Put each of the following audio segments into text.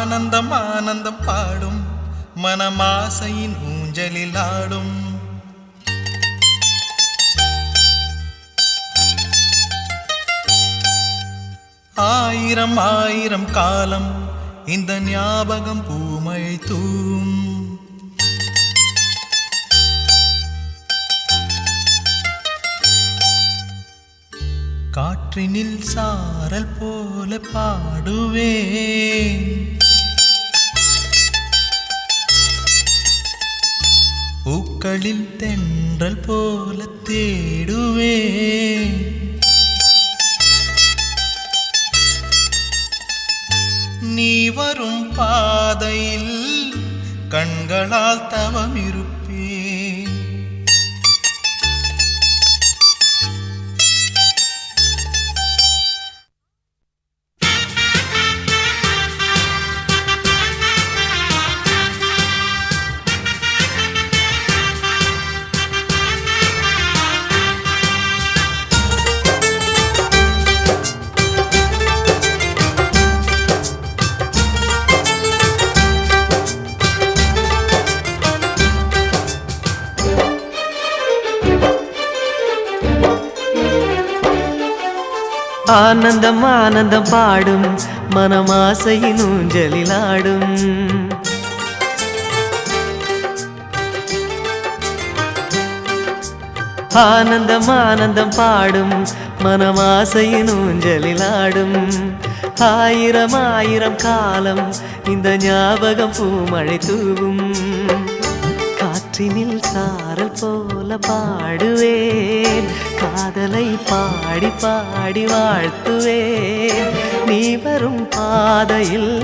ஆனந்தம் ஆனந்தம் பாடும் மனமாசையின் ஊஞ்சலில் ஆடும். ஆயிரம் ஆயிரம் காலம் இந்த ஞாபகம் பூமழை தூவும். காற்றினில் சாரல் போல பாடுவேன், பூக்களில் தென்றல் போல தேடுவேன். நீ வரும் பாதையில் கண்களால் தவம் இருப்பேன். ஆனந்தம் ஆனந்தம் பாடும் மனமாசையின் ஊஞ்சலில் ஆடும். ஆனந்தம் ஆனந்தம் பாடும் மனமாசையின் ஊஞ்சலில் ஆடும். ஆயிரம் ஆயிரம் காலம் இந்த ஞாபகம் பூமழை தூவும். காற்றினில் சாரல் போல பாடுவேன், காதலை பாடி பாடி வாழ்த்துவேன். நீ வரும் பாதையில்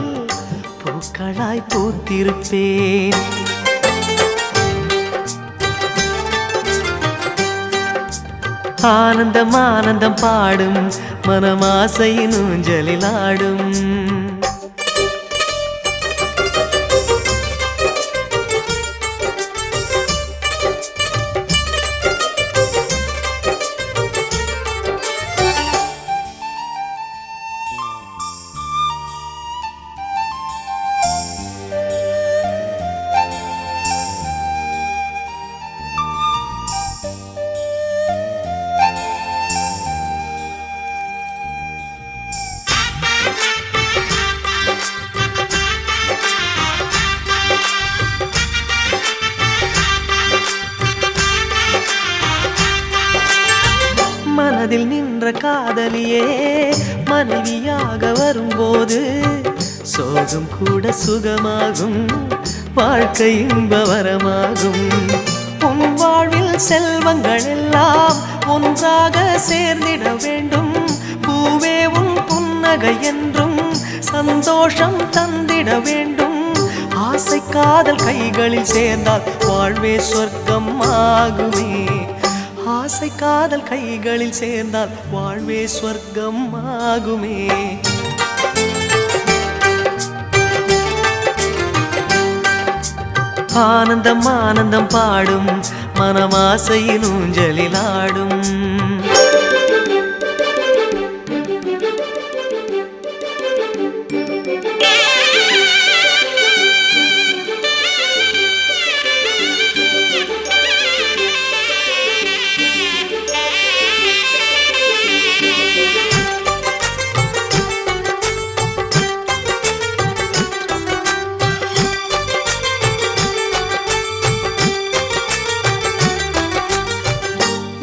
பூக்களாய் பூத்திருப்பேன். ஆனந்தம் ஆனந்தம் பாடும் மனமாசையின் ஊஞ்சலில் ஆடும். மனதில் நின்ற காதலியே மனைவியாக வரும்போது சோகம் கூட சுகமாகும், வாழ்க்கை இன்பவரமாகும். உன் வாழ்வில் செல்வங்கள் எல்லாம் ஒன்றாக சேர்ந்திட வேண்டும். பூவே உன் புன்னகை என்றும் சந்தோஷம் தந்திட வேண்டும். ஆசை காதல் கைகளில் சேர்ந்தால் வாழ்வே சொர்க்கம் ஆகுமே. ஆசை காதல் கைகளில் சேர்ந்தால் வாழ்வே சொர்க்கம் ஆகுமே. ஆனந்தம் ஆனந்தம் பாடும் மனமாசையின் ஊஞ்சலில் ஆடும்.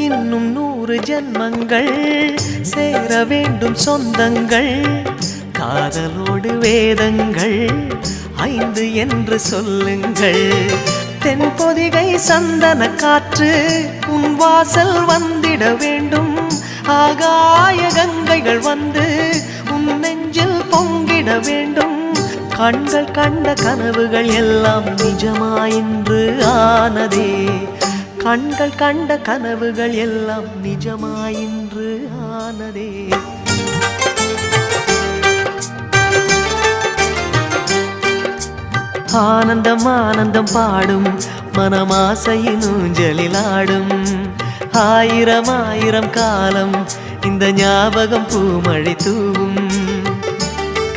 இன்னும் 100 ஜன்மங்கள் சேர வேண்டும் சொந்தங்கள். காதலோடு வேதங்கள் 5 என்று சொல்லுங்கள். தென்பொதிகை சந்தன காற்று உன் வாசல் வந்திட வேண்டும். ஆகாய கங்கைகள் வந்து உன் நெஞ்சில் பொங்கிட வேண்டும். கண்கள் கண்ட கனவுகள் எல்லாம் நிஜமாயின்று ஆனதே. கண்கள் கண்ட கனவுகள் எல்லாம் நிஜமாயின்று ஆனதே. ஆனந்தம் ஆனந்தம் பாடும் மனமாசையின் ஊஞ்சலில் ஆடும். ஆயிரம் ஆயிரம் காலம் இந்த ஞாபகம் பூமழை தூவும்.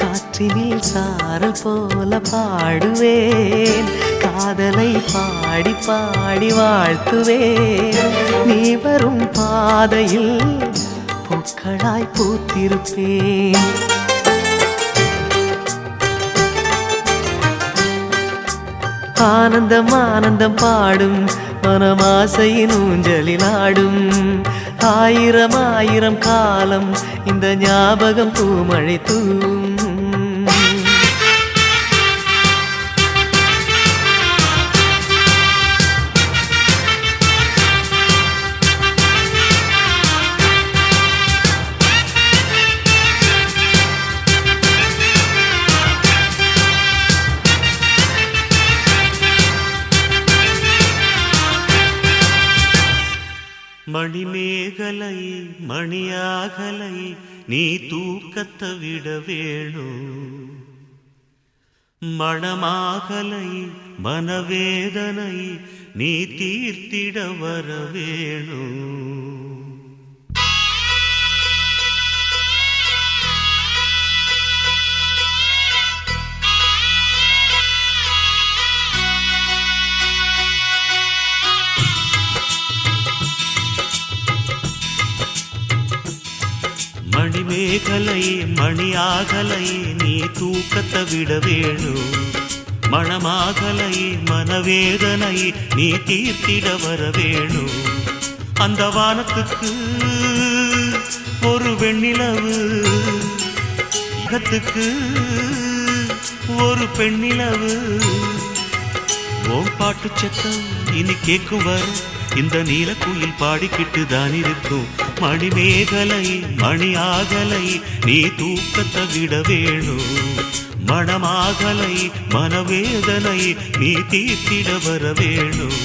காற்று காற்றினில் சாரல் போல பாடுவேன், காதலை பாடி பாடி வாழ்த்துவேன். நீ வரும் பாதையில் பூக்களாய் பூத்திருப்பேன். ஆனந்தம் ஆனந்தம் பாடும் மனமாசையின் ஊஞ்சலில் ஆடும். ஆயிரம் ஆயிரம் காலம் இந்த ஞாபகம் பூமழை தூவும். மணிமேகலை மணியாகலை நீ தூக்கத்தை விட வேணும். மணமாகலை மனவேதனை நீ தீர்த்திட வர வேணும். மணிமேகலை மணியாகலை நீ தூக்கத்தை விட வேணும். மணமாகலை மனவேதனை நீ தீர்த்திட வர வேணும். அந்த வானத்துக்கு ஒரு வெண்ணிலவு, இகத்துக்கு ஒரு பெண்ணிலவு. ஓம் பாட்டு சத்தம் இனி கேட்கும் வரும் இந்த நீலக்குயில் பாடிக்கிட்டு தான் இருக்கும். மணிமேகலை மணியாகலை நீ தூக்கத்தை விட வேணும். மணமாகலை மனவேதனை நீ தீர்த்திட வர வேணும்.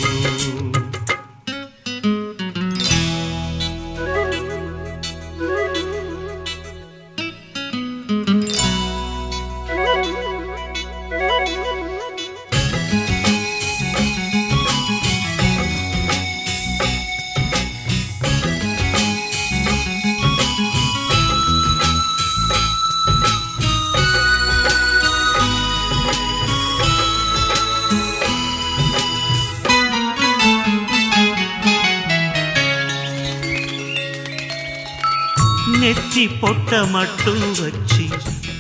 நெற்றி பொட்ட மட்டும் வச்சு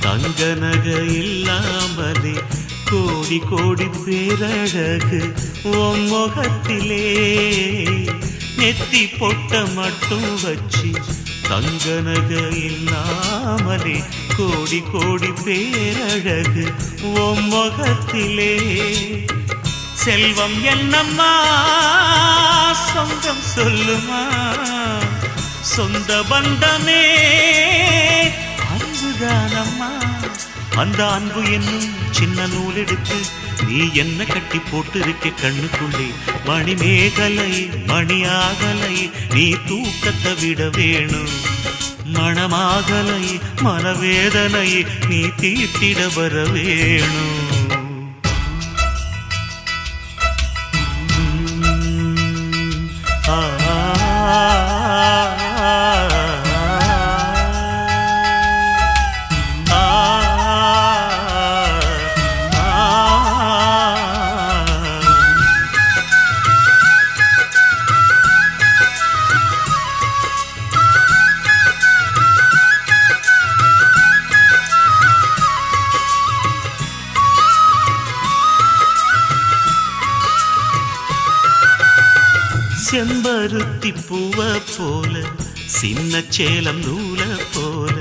தங்க நகை இல்லாமலே கோடி கோடி பேரழகு உன் முகத்திலே. நெத்தி பொட்ட மட்டும் வச்சு தங்க நகை இல்லாமலே கோடி கோடி பேரழகு உன் முகத்திலே. செல்வம் என்னம்மா சொந்தம் சொல்லுமா, சொந்த பந்தமே அன்புதானம்மா. அந்த அன்பு என்னும் சின்ன நூல் எடுத்து நீ என்ன கட்டி போட்டு இருக்க கண்ணுக்குள்ளே. மணிமேகலை மணியாகலை நீ தூக்கத்தை விட வேணும். மணமாகலை மனவேதனை நீ தீர்த்திட வர வேணும். செம்பருத்தி பூவ போல சின்ன சேலம் நூல போல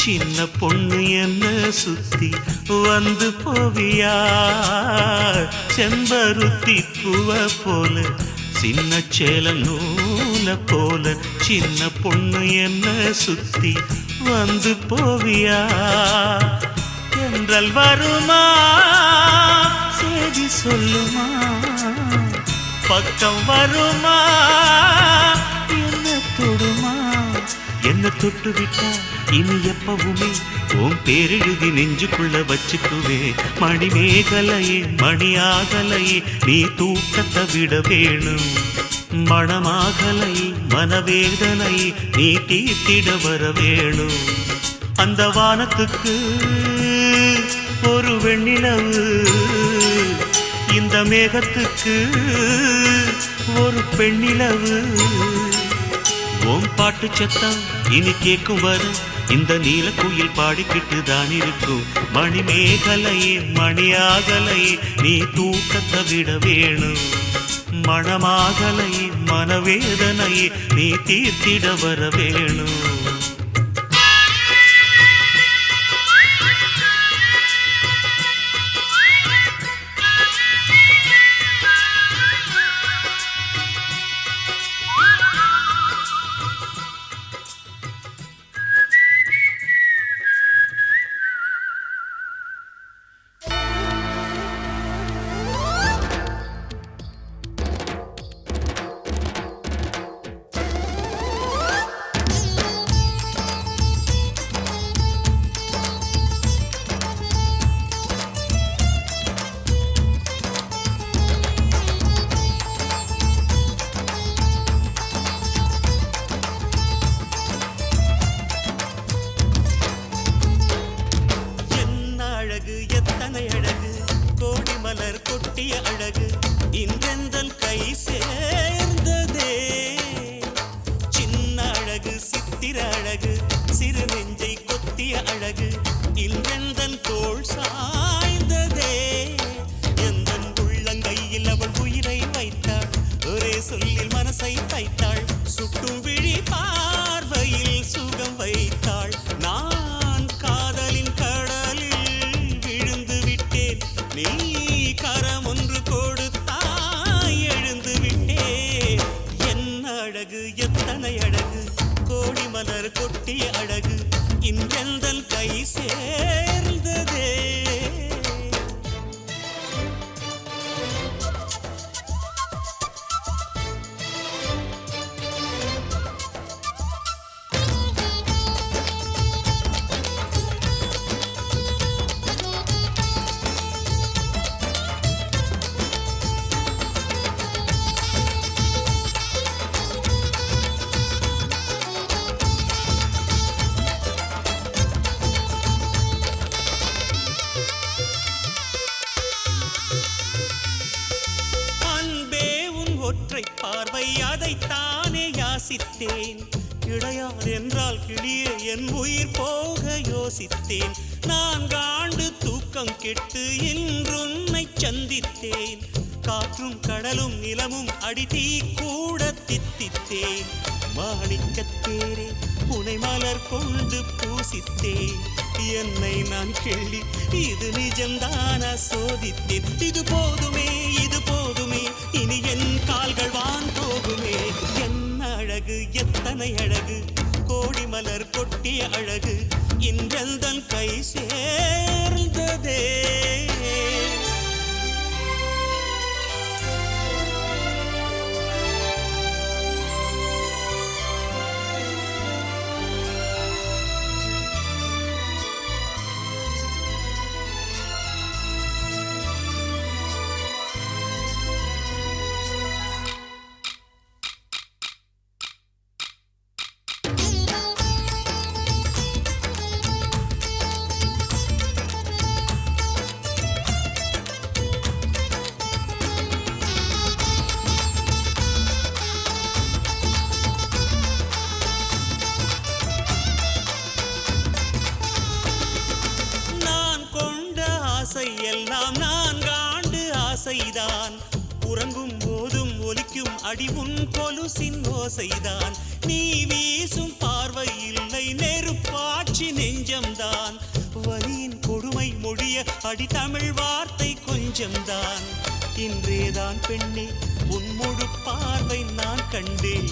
சின்ன பொண்ணு என்ன சுத்தி வந்து போவியா. செம்பருத்தி பூவ போல சின்ன சேலம் நூல போல சின்ன பொண்ணு என்ன சுத்தி வந்து போவியா. என்றல் வருமா செய்தி சொல்லுமா, பக்கம் வருமா என்ன தொடுமா. என்ன தொட்டு விட்டா இனி எப்பவுமே உன் பேரெழுதி நெஞ்சுக்குள்ள வச்சுக்குவே. மணிமேகலையே மணியாகலையே நீ தூக்கத்தை விட வேணும். மணமாகலை மனவேதனை நீ தீர்த்திட வர வேணும். அந்த வானத்துக்கு ஒரு வெண்ணிலவு இந்த மேகத்துக்கு ஒரு பெண்ணிலவு. ஓம் பாட்டு சத்தம் இனி கேட்கும் வர இந்த நீலக்குயில் பாடிக்கிட்டு தான் இருக்கும். மணிமேகலையே மணியாகலையே நீ தூக்கத்தை விட வேணும். மணமாகலையே மனவேதனையே நீ தீர்த்திட வர வேணும். அழகு இன்றெந்தன் கை சேர்ந்ததே. சின்ன அழகு சித்திர அழகு சிறு நெஞ்சை கொத்திய அழகு இன்றெந்தன் தோள் சாய்ந்ததே. எந்தன் உள்ளங்கையில் அவள் உயிரை வைத்தாள். ஒரே சொல்லில் மனசை தைத்தாள். சுட்டும் விழி பார்வையில் சுகம் வைத்தாள். நான் காதலின் கடலில் விழுந்து விட்டேன். நீ கரம் ஒன்று கொடுத்தாய் எழுந்து விட்டேன். என்ன அழகு எத்தனை அழகு கோடி மலர் கொட்டிய அழகு இன்றெந்தன் கை சேர்ந்ததே. ஒற்றை பார்வை அதைத்தானே யாசித்தேன். இளையார் என்றால் கிளியே என் உயிர் போக யோசித்தேன். 4 ஆண்டு தூக்கம் கெட்டு இன்றுன்னை சந்தித்தேன். காற்றும் கடலும் நிலமும் அடித்தீ கூட தித்தித்தேன். மாணிக்கத்தேரே உனை மலர் கொண்டு பூசித்தேன். என்னை நான் கிள்ளி இது நிஜம்தான சோதித்தேன். இது போதுமே இது போதுமே இனி என் கால்கள் வான் போகுமே. என்ன அழகு எத்தனை அழகு கோடி மலர் கொட்டிய அழகு இன்றெந்தன் கை சேர்ந்ததே. எல்லாம் 4 ஆண்டு ஆசைதான். உறங்கும் போதும் ஒலிக்கும் அடி உன் கொலுசின் ஓசைதான். நீ வீசும் பார்வை இல்லை நெருப்பாட்சி நெஞ்சம்தான். வலியின் கொடுமை மொழிய அடி தமிழ் வார்த்தை கொஞ்சம்தான். இன்றேதான் பெண்ணே உன் முழு பார்வை நான் கண்டேன்.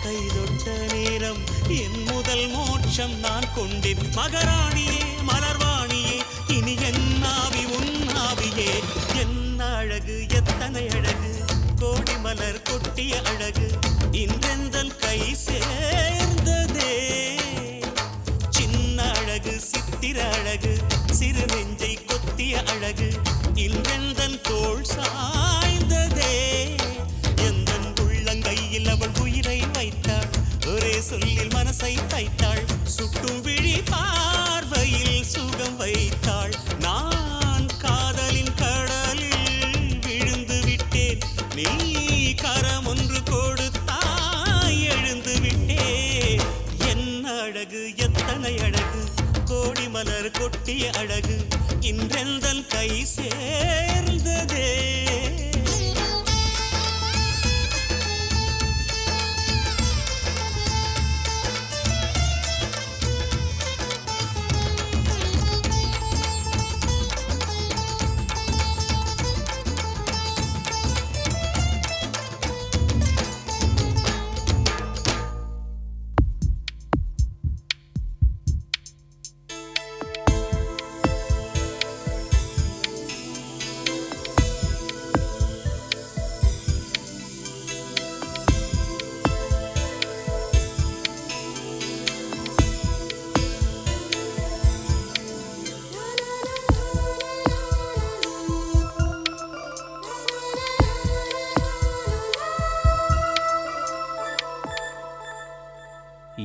கைதொட்ட நேரம் என் முதல் மோட்சம் நான் கொண்டேன். மகராணியே மலர்வாணியே இனி என் ஆவி உன் ஆவியே. என்ன அழகு எத்தனை அழகு கோடி மலர் கொட்டிய அழகு இன்றெந்தன் கை சேர்ந்ததே. சின்ன அழகு சித்திர அழகு சிறு நெஞ்சை கொத்திய அழகு இன்றெந்தன் தோள் சாய்ந்ததே. எந்தன் உள்ளங்கையில் அவள் உயிரை வைத்தாள். ஒரே சொல்லில் மனசை தைத்தாள். சுட்டும் விழி பார்வையில் சுகம் வைத்தாள். நான் கொட்டிய அழகு இன்றெந்தன் கை சேர்ந்ததே.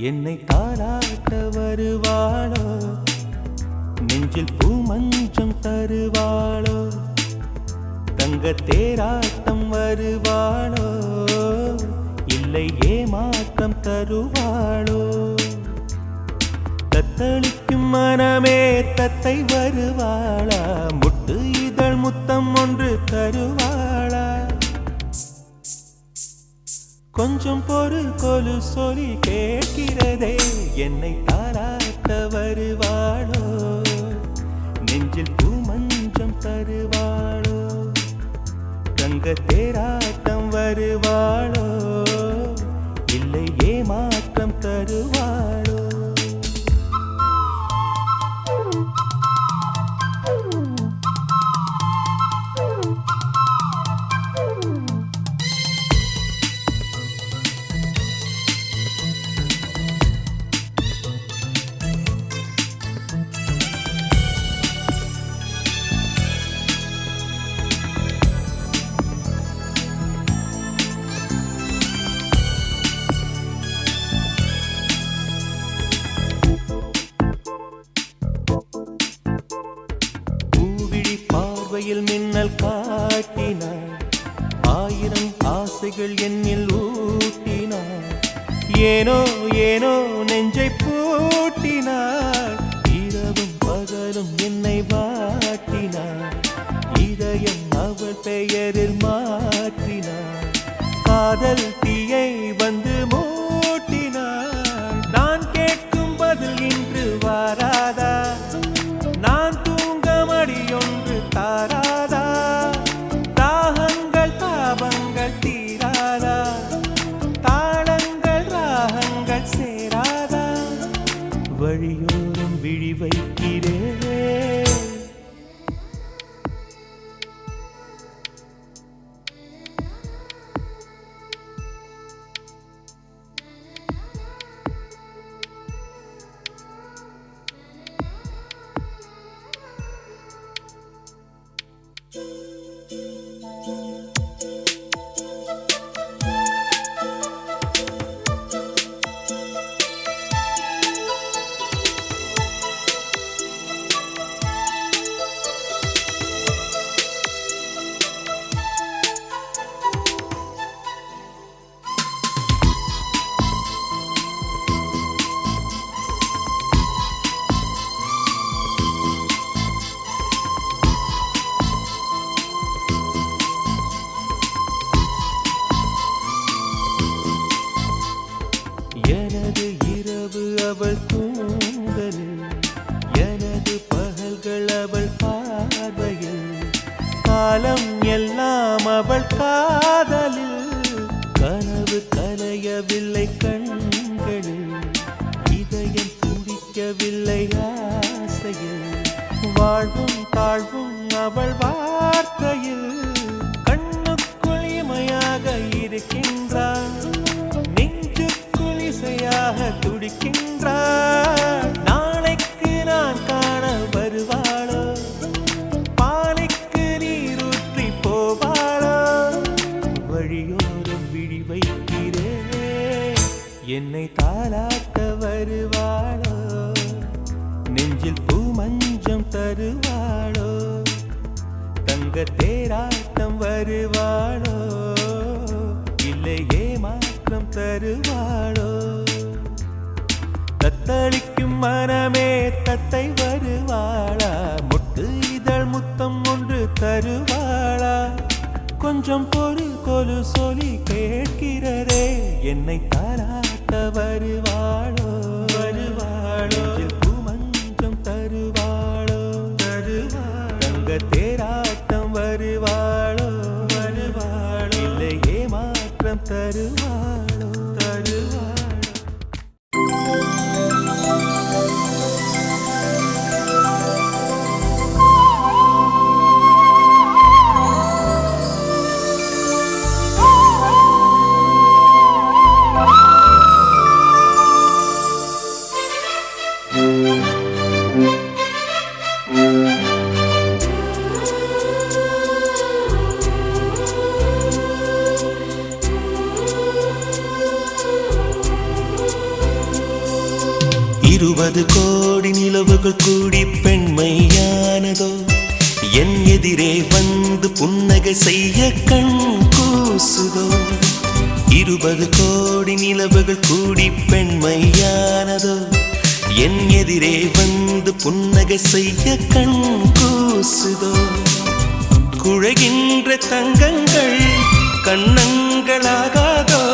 என்னை தாராட்ட வருவாளோ, நெஞ்சில் பூமஞ்சம் தருவாளோ, தங்க தேராட்டம் வருவாளோ, இல்லை ஏமாற்றம் தருவாளோ. தத்தளிக்கும் மனமே தத்தை வருவாளா, முட்டு இதழ் முத்தம் ஒன்று தருவாளா. கொஞ்சம் பொறு கொலு சொல்லி கேட்கிறதே, என்னை தாராட்ட வருவாளோ, நெஞ்சில் பூமஞ்சம் தருவாளோ, தங்க தேராட்டம் வருவாளோ, இல்லை ஏமாற்றம் தருவாளோ. பார்வையில் மின்னல் காட்டினாள், ஆயிரம் ஆசைகள் என்னில் ஊட்டினாள், ஏனோ ஏனோ நெஞ்சை பூட்டினாள், இரவும் பகலும் என்னை வாட்டினாள், இதயம் அவள் பெயரில் மாற்றினாள், காதல் தீயை வந்து மூட்டினாள். நான் கேட்கும் பதில் இன்று வாராதா, நான் தூங்க மடியொன்று தாராதா, தாகங்கள் தாபங்கள் தீராதா, தாளங்கள் ராகங்கள் சேராதா, வழியோரம் விழி வைக்கிறேன். எனது இரவு அவள் தூங்கலில், எனது பகல்கள் அவள் பார்வையில், காலம் எல்லாம் அவள் காதலில், கனவு கலையவில்லை கண்களில், இதயம் துடிக்கவில்லை ஆசையில், வாழ்வும் தாழ்வும் அவள் வார்த்தையில், கண்ணுக்குள் இமையாக இருக்கின்றாள், இசையாக துடிக்கின்றாள். நாளைக்கு நான் காண வருவாளோ, பாலைக்கு நீரூற்றி போவாளோ, வழியோரம் விழி வைக்கிறேன். என்னை தாலாட்ட வருவாளோ, நெஞ்சில் பூமஞ்சம் தருவாளோ, தங்க தேராட்டம் வருவாளோ, இல்லை ஏமாற்றம் தருவாளோ. தத்தளிக்கும் மனமே தத்தை வருவாளா? முட்டு இதழ் முத்தம் ஒன்று தருவாளா? கொஞ்சம் பொறு கொலு சொல்லி கேட்கிறதே, என்னை தாராட்ட வருவாளோ? வருவாளோ? பூமஞ்சம் தருவாளோ? தருவாளோ? தங்க தேராட்டம் வருவாளோ? வருவாளோ? இல்லை ஏமாற்றம் தருவாளோ? தருவாளோ? இருபது கோடி நிலவுகள் கூடி பெண்மையானதோ, என் எதிரே வந்து புன்னகை செய்ய கண் கூசுதோ. 20 கோடி நிலவுகள் கூடி பெண்மையானதோ, என் எதிரே வந்து புன்னகை செய்ய கண் கூசுதோ. குழைகின்ற தங்கங்கள் கண்ணங்களாகாதோ,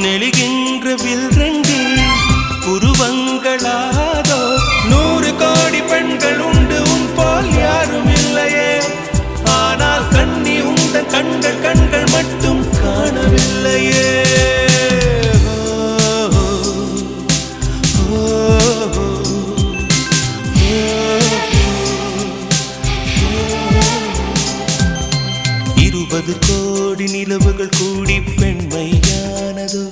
நெளிகின்ற வில்ரங்கில் புருவங்களாதோ. 100 கோடி பெண்கள் உண்டு உன் போல் யாரும் இல்லையே, ஆனால் கண்ணி உந்த கண்கள் கண்கள் மட்டும் காணவில்லையே. இருபது கோடி நிலவுகள் கூடி பெண்மையானதோ,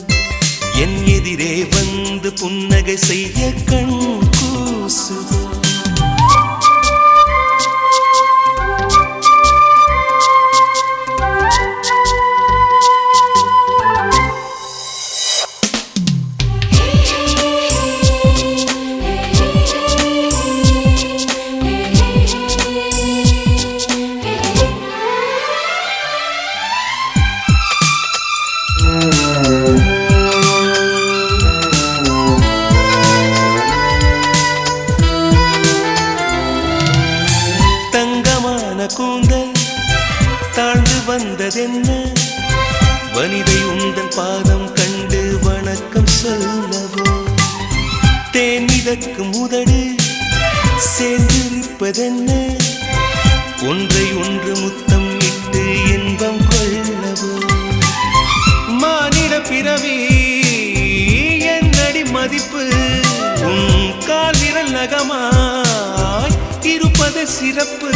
என் எதிரே வந்து புன்னகை செய்ய கண் கூசுதோ. கூந்தல் தாழ்ந்து வந்ததென்ன, வனிதை உந்தன் பாதம் கண்டு வணக்கம் சொல்லவோ. தேன் மிதக்கும் உதடு சேர்ந்திருப்பதென்ன, ஒன்றை ஒன்று முத்தம் இட்டு இன்பம் கொள்ளவோ. மானிட பிறவி என்னடி மதிப்பு, உன் கால் விரல் நகமாய் இருப்பது சிறப்பு.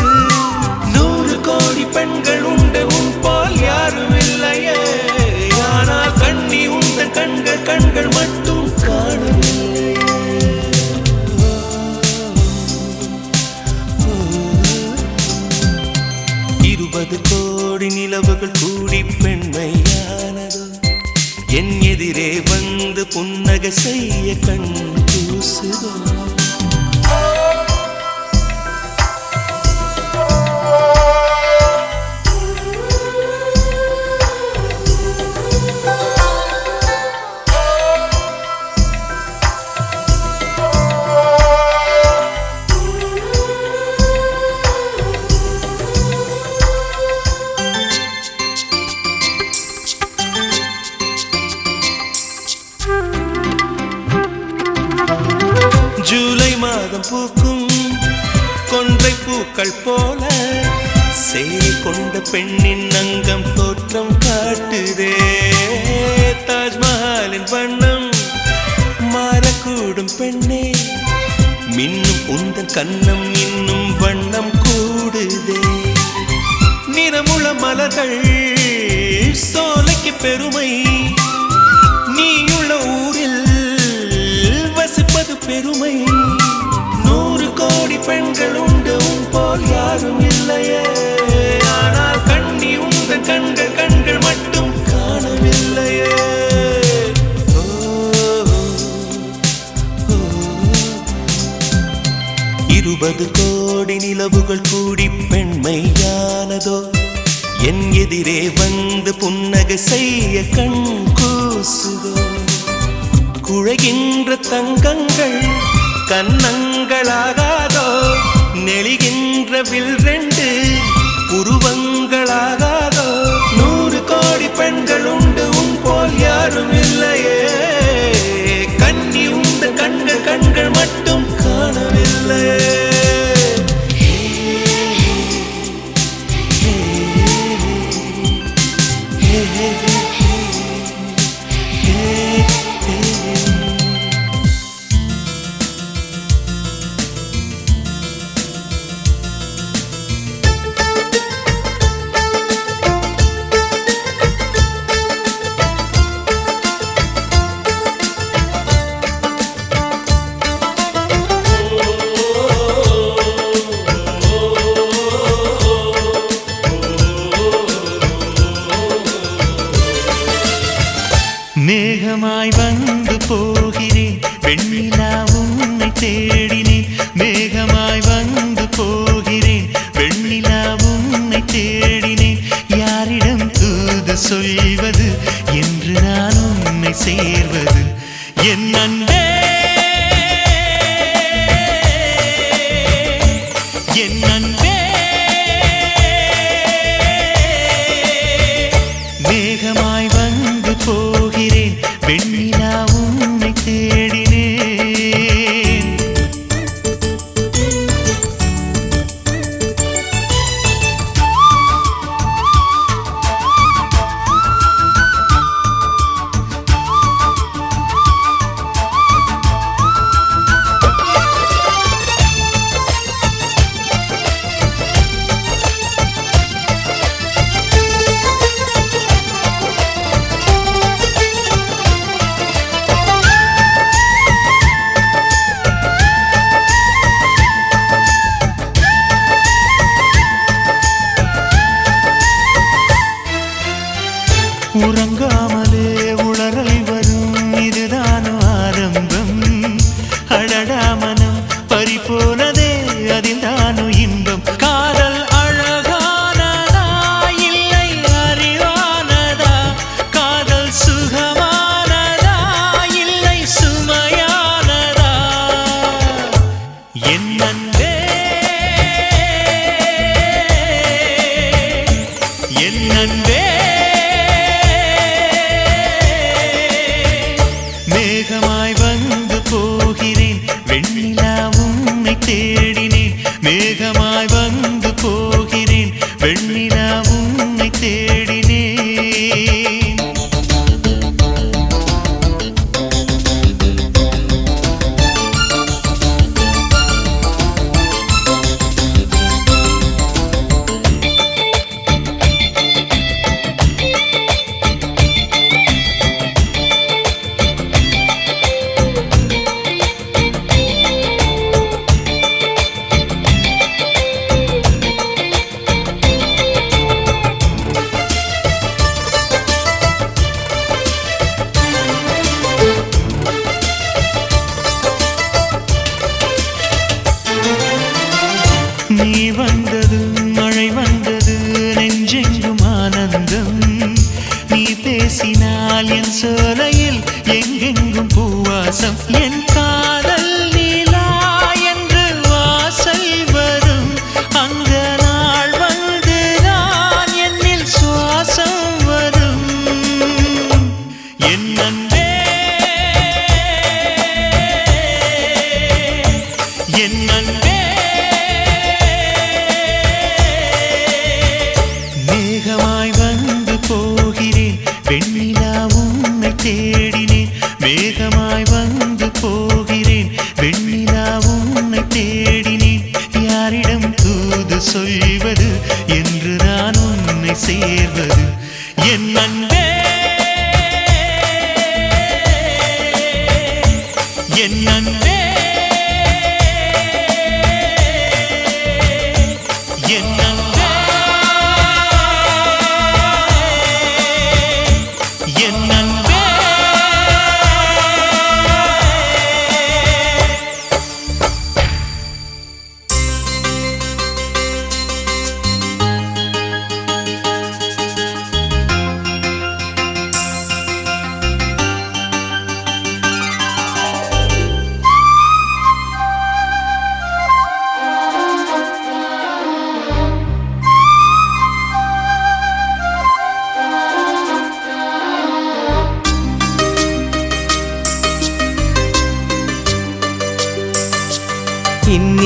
100 கோடி பெண்கள் உண்டு உன் போல் யாரும் இல்லையே, ஆனால் கண்ணி உந்த கண்கள் கண்கள் மட்டும் காணவில்லையே. 20 கோடி நிலவுகள் கூடி பெண்மையானதோ, என் எதிரே வந்து புன்னகை செய்ய கண் கூசுதோ. ஜூலை மாதம் பூக்கும் கொன்றை பூக்கள் போல, சேலை கொண்ட பெண்ணின் அங்கம் தோற்றம் காட்டுதே. தாஜ்மஹாலின் வண்ணம் மாறக்கூடும் பெண்ணே, மின்னும் உந்தன் கண்ணம் இன்னும் வண்ணம் கூடுதே. நிறமுள மலர்கள் சோலைக்கு பெருமை, நீயுள்ள ஊரில் வசிப்பது பெருமை. 100 கோடி பெண்கள் உண்டு உன் போல் யாரும் இல்லையே, ஆனால் கண்ணி உந்த கண்கள் கண்கள் மட்டும் காணவில்லையே. 20 கோடி நிலவுகள் கூடி பெண்மையானதோ, என் எதிரே வந்து புன்னகை செய்ய கண் கூசுதோ. குழைகின்ற தங்கங்கள் கன்னங்களாகாதோ நெளிகின்ற வில் ரெண்டு உருவங்களாகாதோ 100 கோடி பெண்கள் உண்டு உன் போல் யாரும் இல்லையே கண்ணி உந்த கண்கள் கண்கள் மட்டும் காணவில்லையே மேகமாய் வந்து போகிறேன் வெண்ணிலா உன்னை தேடினேன் மேகமாய் வந்து போகிறேன் வெண்ணிலா உன்னை தேடினேன் யாரிடம் தூது சொல்வது என்று நான் உன்னை சேர்வது என் அன்பே என் அன்பே மேகமாய் வந்து போகிறேன் வெண்ணிலா உன்னை தேடினேன் உறங்காமலே உளறல் வரும் இதுதான் ஆரம்பம் அடடா மனம் பறிபோனதே அதில் தானும் இன்பம் காதல் அழகானதா இல்லை அறிவானதா காதல் சுகமானதா இல்லை சுமையானதா என் அன்பே என் அன்பே மேகமாய் வந்து போகிறேன் வெண்ணிலா உன்னை தேடினேன் மேகமாய் வந்து போகிறேன் வெண்ணிலா உன்னை தேடினேன் நீ வந்தது மழை வந்தது நெஞ்செங்கும் ஆனந்தம் நீ பேசினால் என் சோலையில் எங்கெங்கும் பூவாசம் என் காதல் நீலா என்று வாசல் வரும் அந்த நாள் வந்துதான் என்னில் சுவாசம் வரும் என் அன்பே என் அன்பே மேகமாய் வந்து போகிறேன் வெண்ணிலா உன்னை தேடினேன் மேகமாய் வந்து போகிறேன் வெண்ணிலா உன்னை தேடினேன் யாரிடம் தூது சொல்வது என்று நான் உன்னை சேர்வது என் அன்பே என் அன்பே என் அன்பே என் அன்பே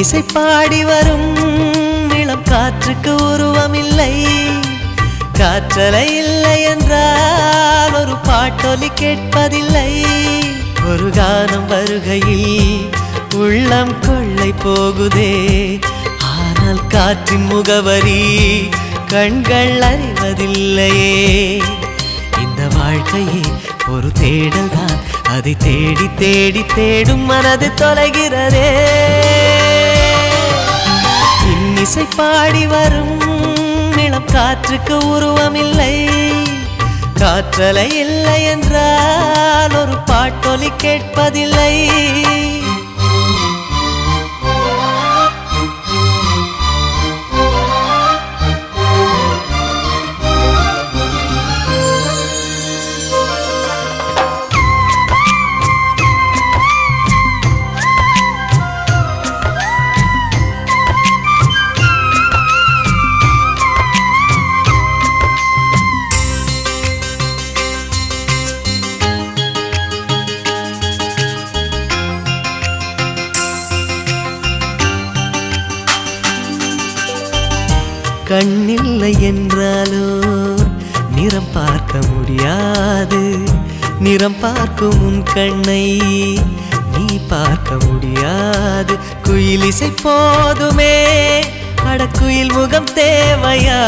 இன்னிசை பாடி வரும் இளம் காற்றுக்கு உருவமில்லை, காற்றலை இல்லை என்றால் ஒரு பாட்டொலி கேட்பதில்லை. ஒரு கானம் வருகையில் உள்ளம் கொள்ளை போகுதே, ஆனால் காற்றின் முகவரி கண்கள் அறிவதில்லையே. இந்த வாழ்க்கையே ஒரு தேடல் தான், அதை தேடி தேடி தேடும் மனது தொலைகிறதே. இன்னிசை பாடி வரும் இளம் காற்றுக்கு உருவமில்லை, காற்றலை இல்லை என்றால் ஒரு பாட்டொலி கேட்பதில்லை. கண்ணில்லை என்றாலோ நிறம் பார்க்க முடியாது, நிறம் பார்க்கும் உன் கண்ணை நீ பார்க்க முடியாது. குயில் இசை போதுமே, அடக்குயில் முகம் தேவையா?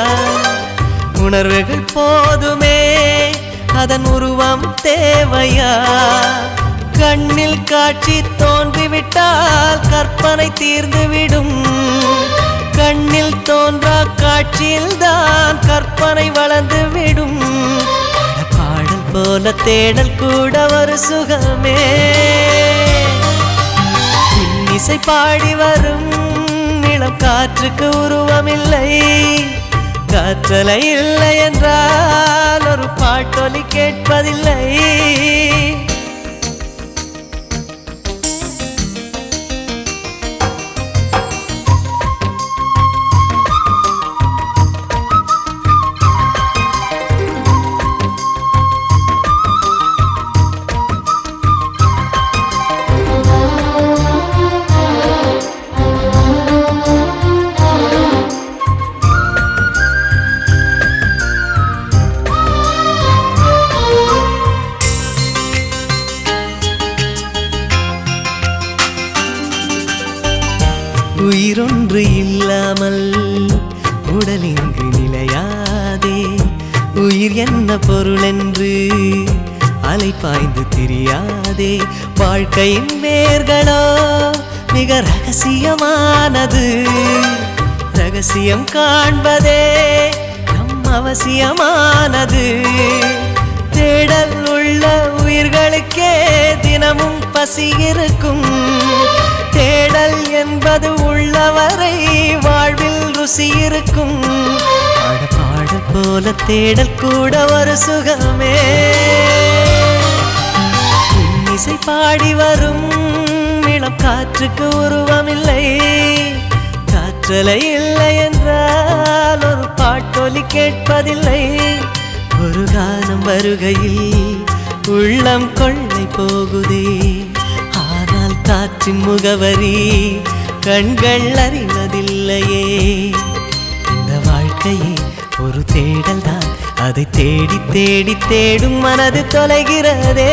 உணர்வுகள் போதுமே, அதன் உருவம் தேவையா? கண்ணில் காட்சி தோன்றிவிட்டால் கற்பனை தீர்ந்துவிடும், கண்ணில் தோன்றா காட்சியில் தான் கற்பனை வளர்ந்து விடும். பாடல் போல தேடல் கூட ஒரு சுகமே. இன்னிசை பாடி வரும் இளம் காற்றுக்கு உருவமில்லை, காற்றலை இல்லை என்றால் ஒரு பாட்டொலி கேட்பதில்லை. உயிரொன்று இல்லாமல் உடல் இங்கு நிலையாதே, உயிர் என்ன பொருள் என்று அலைப்பாய்ந்து தெரியாதே. வாழ்க்கையின் வேர்களோ மிக ரகசியமானது, ரகசியம் காண்பதே நம் அவசியமானது. தேடல் உள்ள உயிர்களுக்கே தினமும் பசி இருக்கும், தேடல் என்பது உள்ளவரை வாழ்வில் ருசி இருக்கும். பாடல் போல தேடல் கூட ஒரு சுகமே. இன்னிசை பாடி வரும் இளம் காற்றுக்கு உருவமில்லை, காற்றலை இல்லை என்றால் ஒரு பாட்டொலி கேட்பதில்லை. ஒரு கானம் வருகையில் உள்ளம் கொள்ளை போகுதே, ஆனால் காற்றின் முகவரி கண்கள் அறிவதில்லையே. இந்த வாழ்க்கையே ஒரு தேடல் தான், அதை தேடி தேடி தேடும் மனது தொலைகிறதே.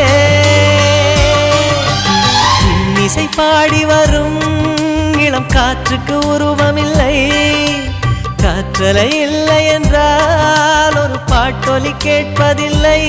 இன்னிசை பாடி வரும் இளம் காற்றுக்கு உருவமில்லை, காற்றலை இல்லை என்றால் ஒரு பாட்டொலி கேட்பதில்லை.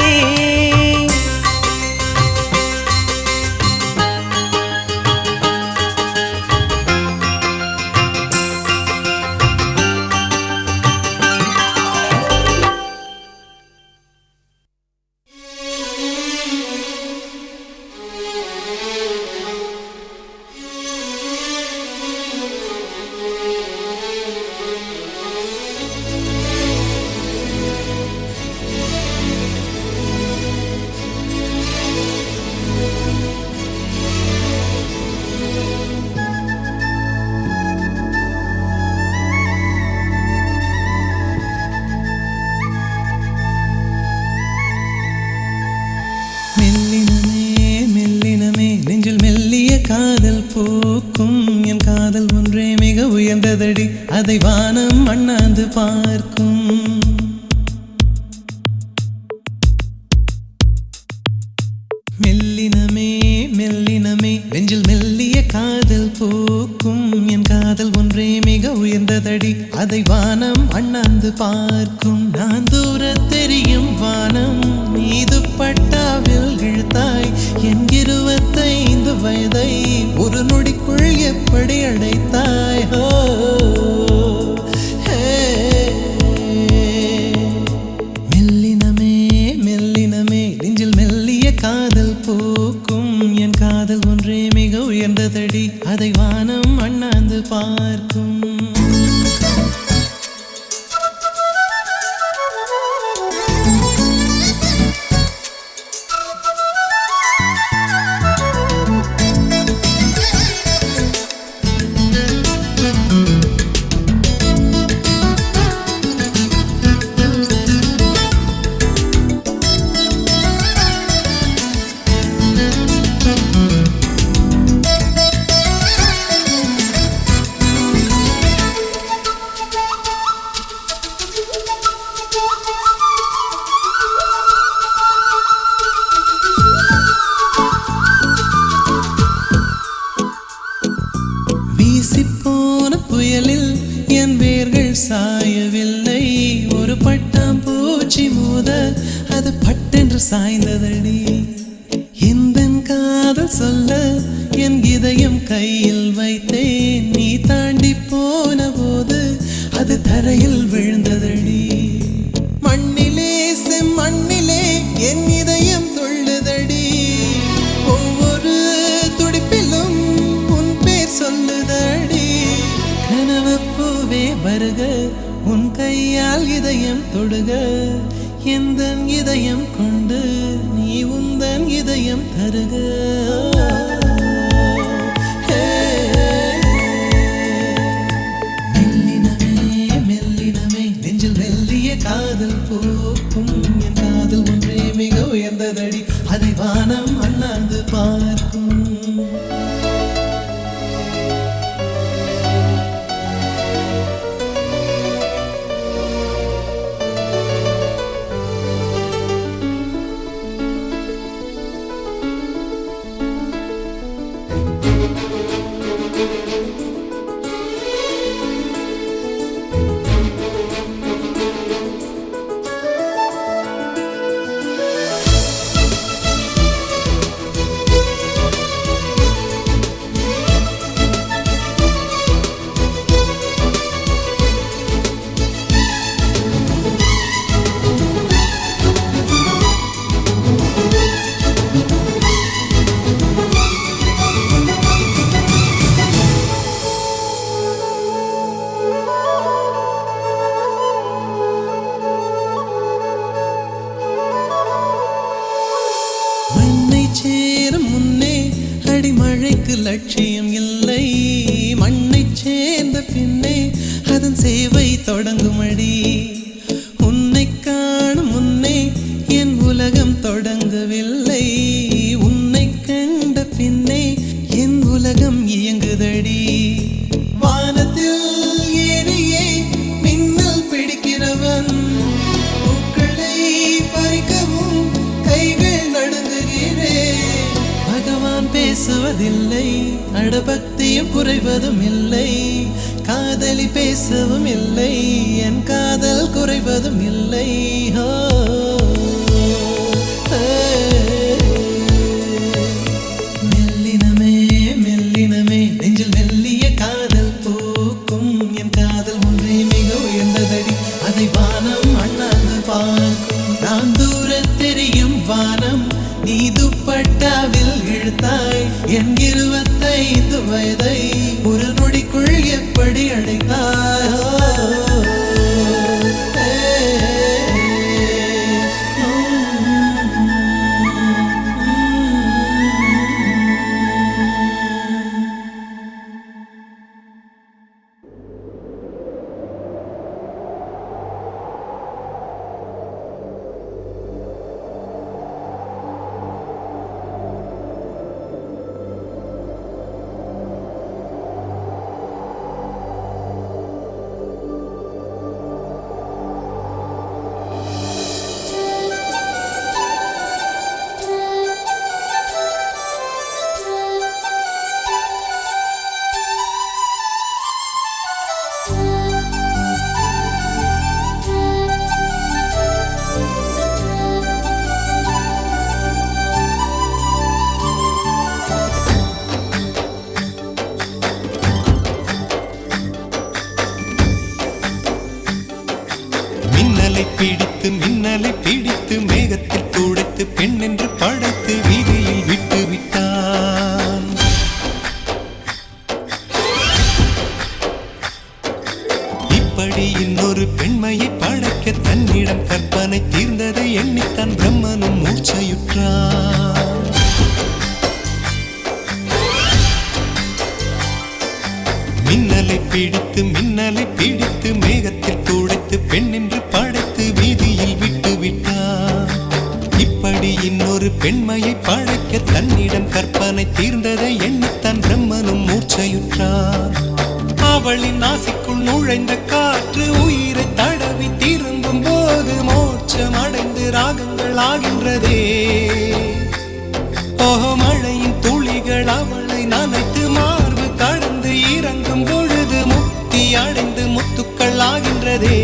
உயர்ந்ததடி அதை வானம் அண்ணாந்து பார்க்கும். மெல்லினமே மெல்லினமே நெஞ்சில் மெல்லிய காதல் பூக்கும். என் காதல் ஒன்றே மிக உயர்ந்ததடி அதை வானம் அண்ணாந்து பார்க்கும். நான் தூர தெரியும் வானம் மீது பட்டாவில் இழுத்தாய் என் 25 வயதை ஒரு நொடிக்குள் எப்படி அடைத்தாய். ஹோ மெல்லினமே மெல்லினமே நெஞ்சில் மெல்லிய காதல் பூக்கும். என் காதல் ஒன்றே மிக உயர்ந்ததடி அதை வானம் அண்ணாந்து பார்க்கும். வீசிப்போன புயலில் என் வேர்கள் சாயவில்லை. ஒரு பட்டாம்பூச்சி மோத அது பட்டென்று சாய்ந்ததடி. இந்த காதல் சொல்ல என் இதயம் கையில் வைத்தேன். நீ தாண்டி போன போது அது தரையில் விழுந்ததடி. மண்ணிலே செம்மண்ணிலே என் இதயம் துள்ளுதடி. ஒவ்வொரு துடிப்பிலும் உன் பேர் சொல்லுதடி. கனவு பூவே வருக உன் கையால் இதயம் தொடுக. எந்தன் இதயம் கொண்டு நீ உந்தன் இதயம் தருக. மெல்லினமே மெல்லினமே நெஞ்சில் மெல்லிய காதல் பூக்கும். என் காதல் ஒன்றே மிக உயர்ந்ததடி அதை வானம் அண்ணாந்து பார்க்கும். சேரும் முன்னே அடிமழைக்கு லட்சியம் இல்லை. மண்ணை சேர்ந்த பின்னே அதன் சேவை தொடங்குமடி. உன்னை காணும் முன்னே என் உலகம் தொடங்கவில்லை. உன்னை கண்ட பின்னே என் உலகம் இயங்குதடி. வானத்தில் ஏறியே மின்னல் பிடிக்கிறவன் பூக்களை பறிக்கவும் கைகள் நடுங்குகிறேன். பகவான் பேசுவதில்லை அடபக்தியும் குறைவதும் இல்லை. காதலி பேசவும் இல்லை என் காதல் குறைவதும் இல்லை. மெல்லினமே மெல்லினமே நெஞ்சில் மெல்லிய காதல் பூக்கும். என் காதல் ஒன்றே மிக உயர்ந்ததடி அதை வானம் அண்ணாந்து பார்க்கும். நான் தூர தெரியும் வானம் நீ துப்பட்டாவில் இழுத்தாய் என் 25 வயதை ஒரு நொடிக்குள் எப்படி அடைத்தாய். மின்னலை பிடித்து மின்னலை பிடித்து மேகத்தில் துடைத்து பெண் என்று படைத்து வீதியில் விட்டு விட்டான். இப்படி இன்னொரு பெண்மையை படைக்க தன்னிடம் கற்பனை தீர்ந்ததை எண்ணித்தான் பிரம்மனும் மூச்சையுற்றான். மின்னலை பிடித்து மேகத்தில் துடைத்து பெண் என்று படைத்து வீதியில் விட்டு விட்டான். இப்படி இன்னொரு பெண்மையை படைக்க தன்னிடம் கற்பனை தீர்ந்ததை எண்ணித்தான் பிரம்மனும் மூர்ச்சையுற்றான். அவளின் நாசிக்குள் நுழைந்த காற்று உயிரை தடவி திரும்பும் போது மோட்சம் அடைந்து ராகங்கள் ஆகின்றதே. ஓஹோ, மழையின் துளிகள் அவளை நனைத்து மார்பு கடந்து இறங்கும் பொழுது முக்தி அடைந்து முத்துக்கள் ஆகின்றதே.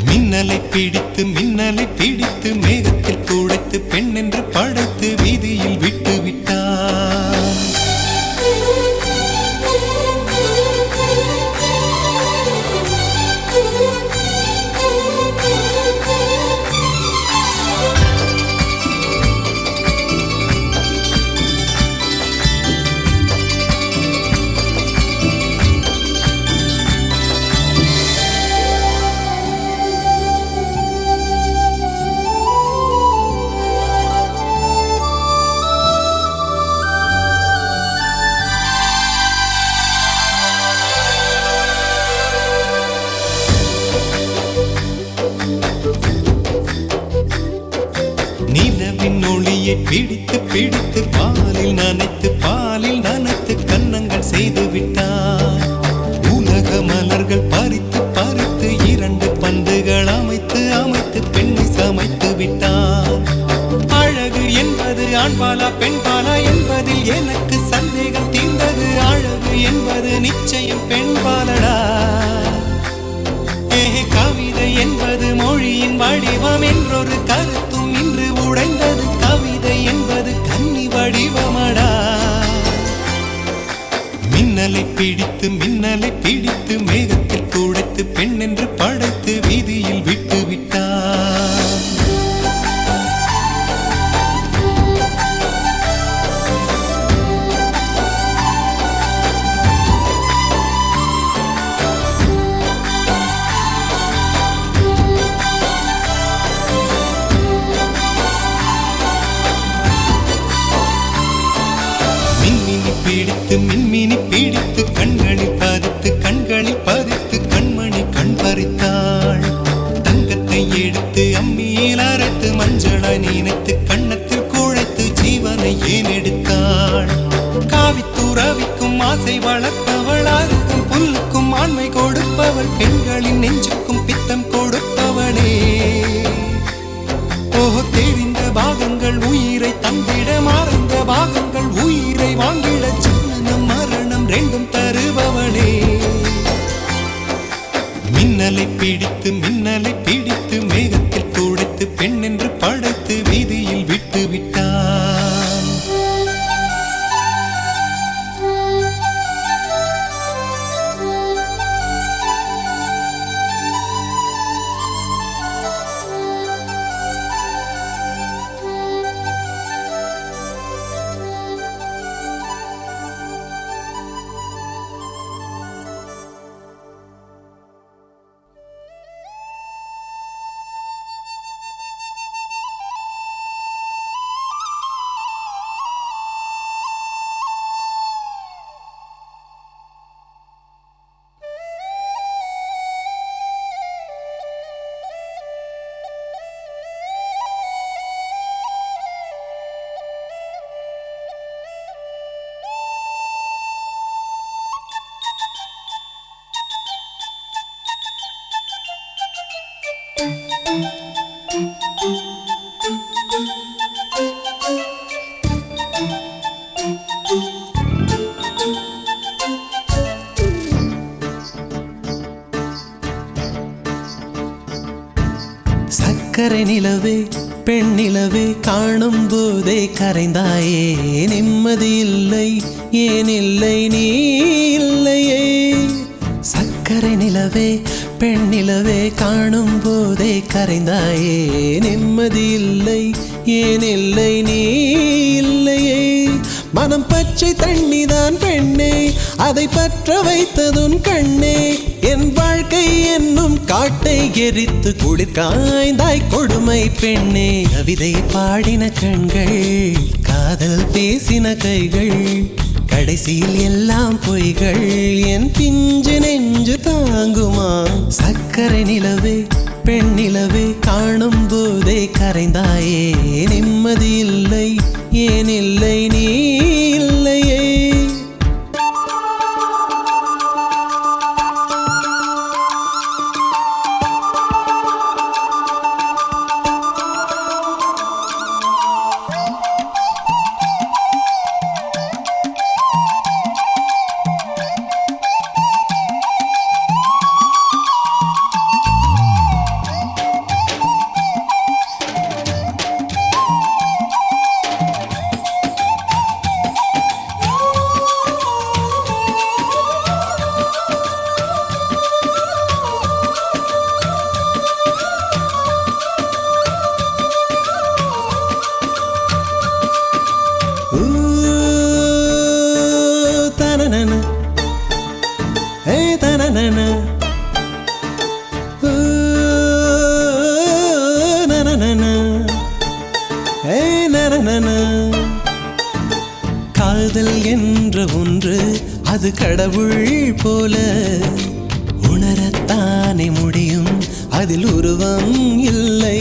மின்னலை பிடித்து மேகத்தில் துடைத்து பெண் என்று படைத்து வீதியில் விட்டு விட்டான். நிலவின் ஒளியை பிடித்து பிடித்து பாலில் நனைத்து கன்னங்கள் செய்து விட்டான். உலக மலர்கள் பறித்து பறித்து இரண்டு பந்துகள் அமைத்து பெண்ணை சமைத்து விட்டான். அழகு என்பது ஆண்பாலா பெண்பாலா என்பதில் எனக்கு சந்தேகம் தீர்ந்தது. அழகு என்பது நிச்சயம் பெண்பாலடா. கவிதை என்பது மொழியின் வடிவம் என்றொரு கருத்தும் இன்று உடைந்தது. கவிதை என்பது கன்னி வடிவமடா. மின்னலை பிடித்து மேகத்தில் துடைத்து பெண் என்று படைத்து வீதியில் விட்டு விட்டான். மின்மினி பிடித்து கண்களில் பதித்து கண்மணி கண் பறித்தாள். தங்கத்தை எடுத்து அம்மியில் அரைத்து மஞ்சளாய் நினைத்து கண்ணத்தில் குழைத்து ஜீவனை ஏன் எடுத்தாள். காவித்துறவிக்கும் ஆசை வளர்ப்பவள், அருகும் புல்லுக்கும் ஆண்மை கொடுப்பவள், பெண்களின் நெஞ்சுக்கும் பித்தம் கொடுப்பவளே. ஓஹோ, தெரிந்த பாகங்கள் உயிரை தந்திட மறந்த பாகங்கள் உயிரை வாங்கிட ஜனனம் மரணம் ரெண்டும் தருபவளே. மின்னலை பிடித்து மேகத்தில் துடைத்து பெண் என்று படைத்து வீதியில் விட்டு விட்டான். சக்கரை நிலவே பெண் நிலவே காணும் போதே கரைந்தாயே. நிம்மதி இல்லை, ஏன் இல்லை நீ இல்லையே. சக்கரை நிலவே பெண்ணிலவே காணும் போதே கரைந்தாயே நிம்மதி இல்லை ஏன் இல்லை நீ இல்லையே மனம் பச்சை தண்ணிதான் பெண்ணே அதை பற்ற வைத்ததுன் கண்ணே என் வாழ்க்கை என்னும் காட்டை எரித்து குளிர் காய்ந்தாய் கொடுமை பெண்ணே கவிதை பாடின கண்கள் காதல் பேசின கைகள் கடைசியில் எல்லாம் பொய்கள் என் பிஞ்சு நெஞ்சு தாங்குமா சக்கரை நிலவே பெண்ணிலவே காணும் போதே கரைந்தாயே நிம்மதி இல்லை ஏன் இல்லை நீ இல்லையே காதல் என்ற ஒன்று அது கடவுள் போல உணரத்தானே முடியும் அதில் உருவம் இல்லை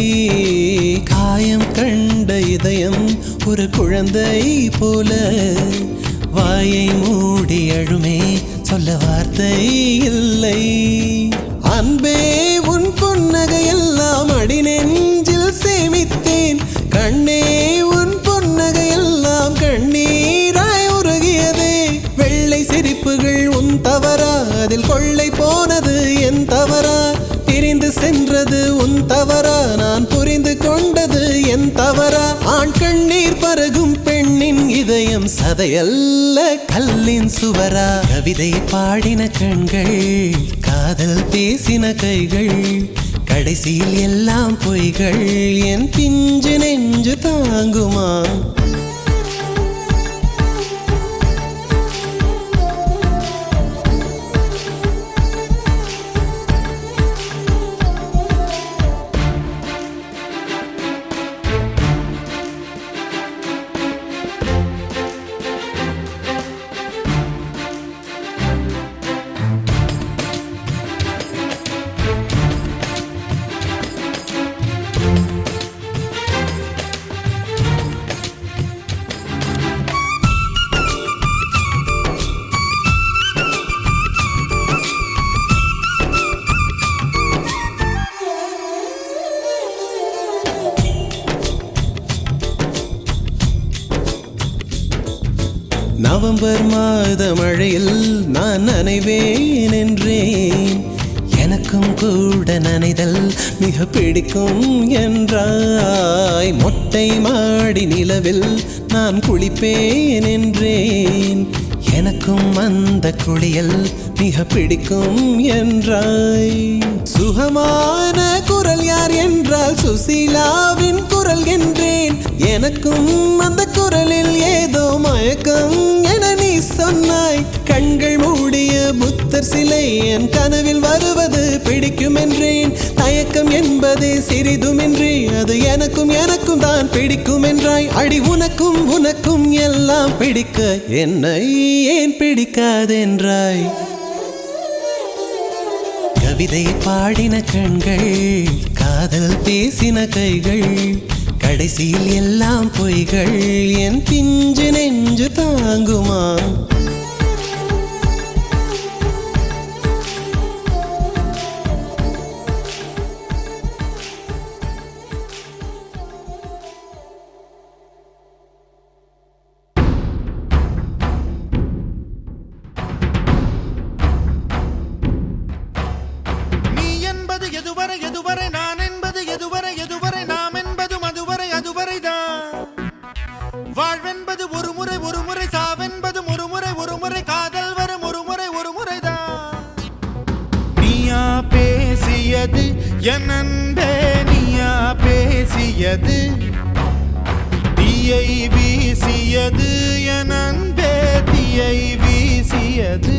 காயம் கண்ட இதயம் ஒரு குழந்தை போல வாயை மூடி அழுமே சொல்ல வார்த்தை இல்லை அன்பே உன் புன்னகை எல்லாம் அடி நெஞ்சில் சேமித்தேன் கண்ணே உன் புன்னகை எல்லாம் கண்ணீராய் உருகியதே வெள்ளை சிரிப்புகள் உன் தவறா அதில் கொள்ளை போனது என் தவறா பிரிந்து சென்றது உன் தவறா நான் புரிந்து கொண்டது என் தவறா ஆண் கண்ணீர் பருகும் பெண்ணின் இதயம் சதையல்ல கல்லின் சுவரா கவிதை பாடின கண்கள் காதல் பேசின கைகள் கடைசியில் எல்லாம் பொய்கள் என் பிஞ்சு நெஞ்சு தாங்குமா நவம்பர் மாத மழையில் நான் நனைவேன் என்றேன் எனக்கும் கூட நனைதல் மிக பிடிக்கும் என்றாய் மொட்டை மாடி நிலவில் நான் குளிப்பேன் என்றேன் எனக்கும் அந்த குளியல் மிக பிடிக்கும் என்றாய் சுகமான குரல் யார் என்றால் சுசீலாவின் குரல் என்றேன் எனக்கும் அந்த குரலில் ஏதோ மயக்கம் என நீ சொன்னாய் கண்கள் மூடிய புத்தர் சிலை என் கனவில் வருவது பிடிக்கும் என்றேன் தயக்கம் என்பதே சிறிதுமின்றி அது எனக்கும் எனக்கும் தான் பிடிக்கும் என்றாய் அடி உனக்கும் உனக்கும் எல்லாம் பிடிக்க என்னை ஏன் பிடிக்காதென்றாய் கவிதை பாடின கண்கள் காதல் பேசின கைகள் கடைசியில் எல்லாம் பொய்கள் என் பிஞ்சு நெஞ்சு தாங்குமா எதுவரை நான் என்பது எதுவரை நாம் என்பது அதுவரைதான் வாழ்வென்பது ஒரு முறை சாவென்பது ஒரு முறை என் அன்பே நீயா பேசியது தீயை வீசியது என் அன்பே தீயை வீசியது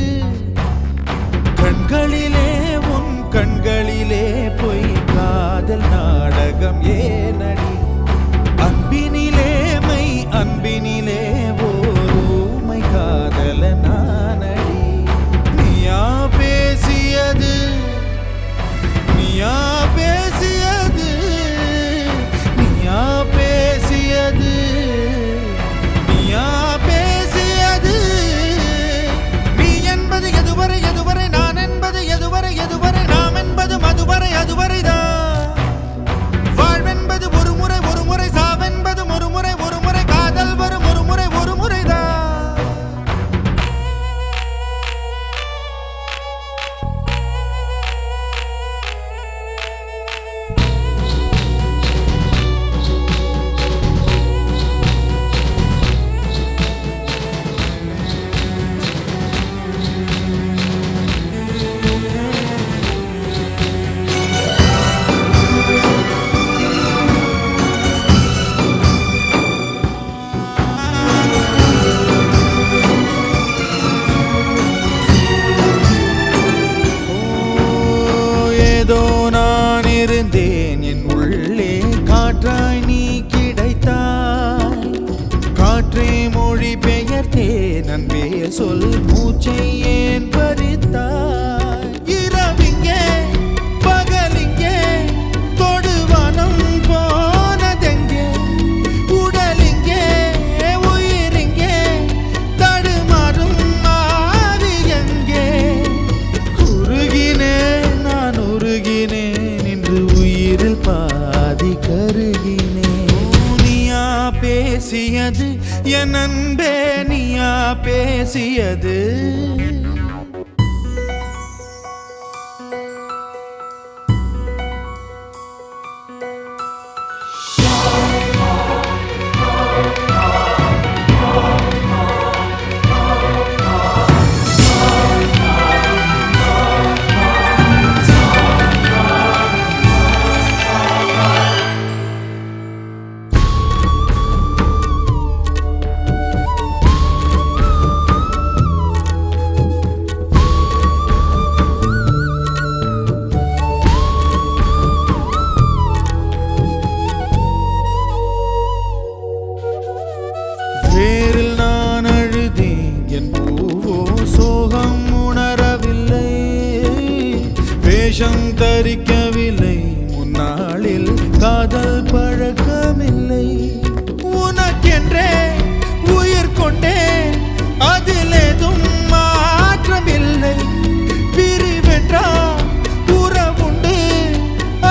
கண்களிலே உன் கண்களிலே பொய் காதல் நாடகம் ஏனடி அன்பினிலே மை அன்பினிலே ஓருமை காதல நானடி நீயா பேசியது நீயா பேசியது நீயா பேசியது நீயா பேசியது நீ என்பது எதுவரை எதுவரை நான் என்பது எதுவரை எதுவரை நாம் என்பது மதுவரை அதுவரைதான் வாழ்வென்பது ஒரு முறை சாவென்பது ஒரு முறை காதல் வரும் ஒரு முறைதான் ஏதோ நான் இருந்தேன் என் உள்ளே காற்றாய் நீ கிடைத்தாய் காற்றே மொழி பெயர்த்தேன் அன்பே சொல் மூச்சை ஏன் பறித்தாய் இரவிங்கே பகலிங்கே தொடுவானம் போனதெங்கே உடலிங்கே உயிரிங்கே தடுமாறும் மாறி எங்கே உருகினேன் நான் உருகினேன் இன்று உயிரில் பாதி கருகினேன் நீயா பேசியது என் அன்பே நீயா பேசியது வேரில் நான் அழுதேன் என் பூவோ சோகம் உணரவில்லை வேஷம் தரிக்கவில்லை முன்னாளில் காதல் பழக்கமில்லை உனக்கென்றே உயிர் கொண்டேன் அதில் ஏதும் மாற்றமில்லை பிரிவென்றால் உறவுண்டு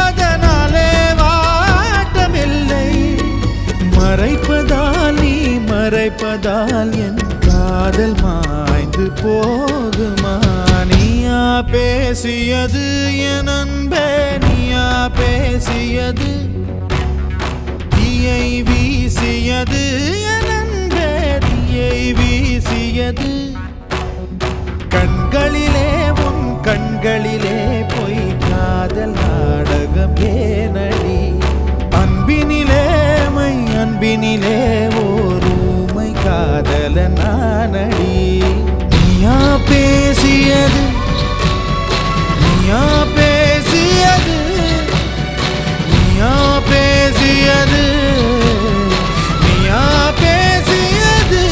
அதனாலே வாட்டமில்லை மறைப்பதால் நீ மறைப்பதால் என் காதல் மாய்ந்து போகுமா நீயா பேசியது என் அன்பே நீயா பேசியது தீயை வீசியது என் அன்பே தீயை வீசியது கண்களிலே உன் கண்களிலே பொய் காதல் நாடகம் ஏனடி அன்பினிலே மை அன்பினிலே ஓருமை காதல நானடி நீயா பேசியது நீயா பேசியது நீயா பேசியது நீயா பேசியது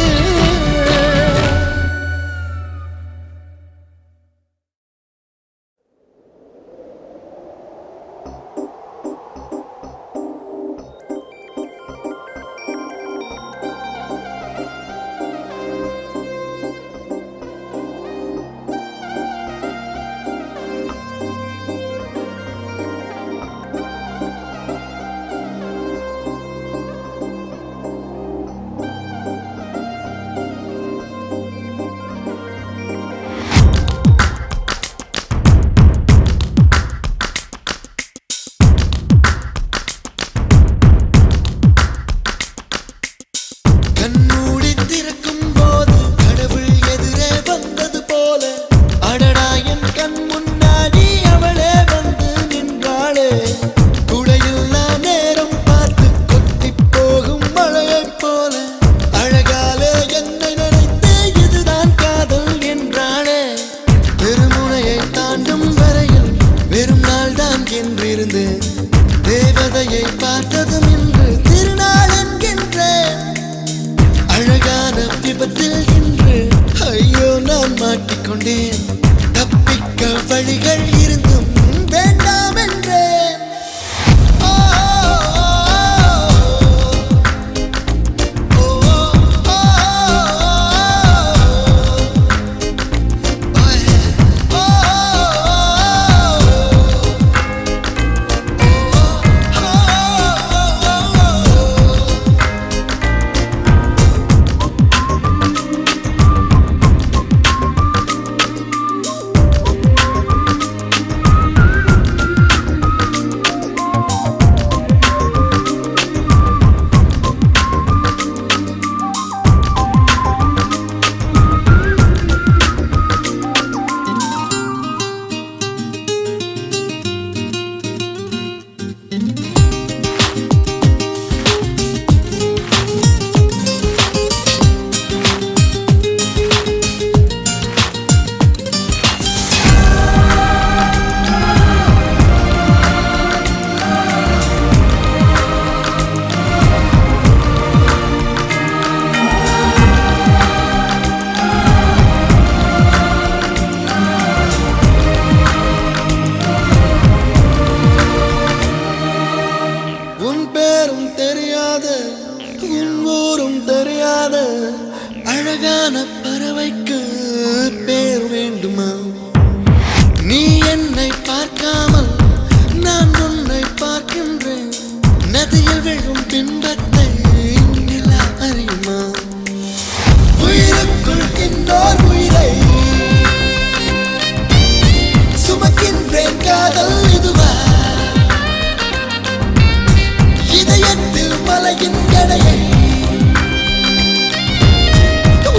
அழகான பறவைக்கு பேர் வேண்டுமா? நீ என்னை பார்க்காமல் நான் உன்னை பார்க்கின்றேன். நதியில் விழும் பிம்பத்தை நிலா அறியுமா? உயிருக்குள் இன்னோர் உயிரை சுமக்கின்றேன். காதல் இதுவா? இதயத்தில் மலையின் எடையை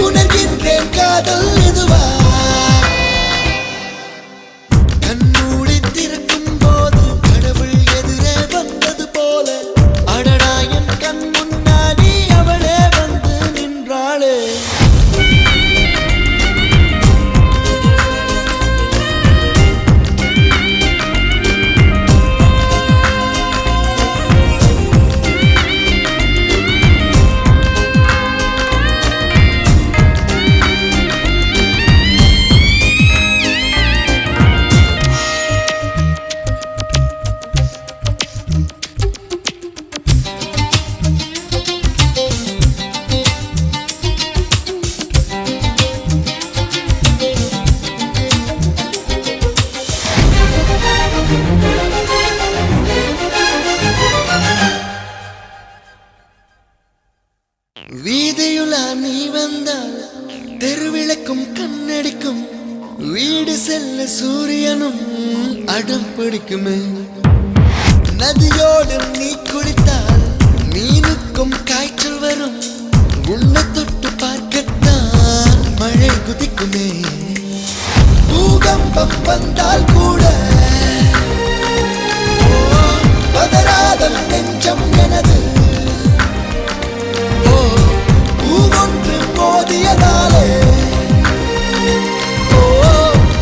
உணர்கின்றேன். காதல் இதுவா? கண்மூடி திறக்கும் போது கடவுள் எதிரே வந்தது போல அடடா என் கண் முன்னாடி அவளே வந்து நின்றாளே. வீதியுலா நீ வந்தால் தெருவிளக்கும் கண்ணடிக்கும். வீடு செல்ல சூரியனும் அடம் பிடிக்குமே. நதியோடு நீ குளித்தால் மீனுக்கும் காய்ச்சல் வரும். உன்னை தொட்டு பார்க்கத்தான் மழை குதிக்குமே. பூகம்பம் வந்தால் கூட பதறாத நெஞ்சம் எனது. பூவொன்று மோதியதாலே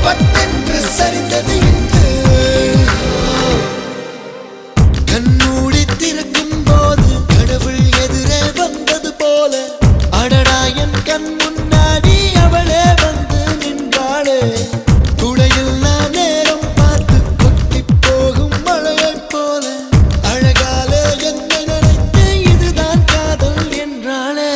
பட்டென்று சரிந்தது இன்று. கண்மூடி திறக்கும் போது கடவுள் எதிரே வந்தது போல அடடா என் கண் முன்னாடி அவளே வந்து நின்றாளே. குடையில்லா நேரம் பார்த்து கொட்டி போகும் மழையைப் போல அழகாலே என்னை நினைத்து இதுதான் காதல் என்றாளே.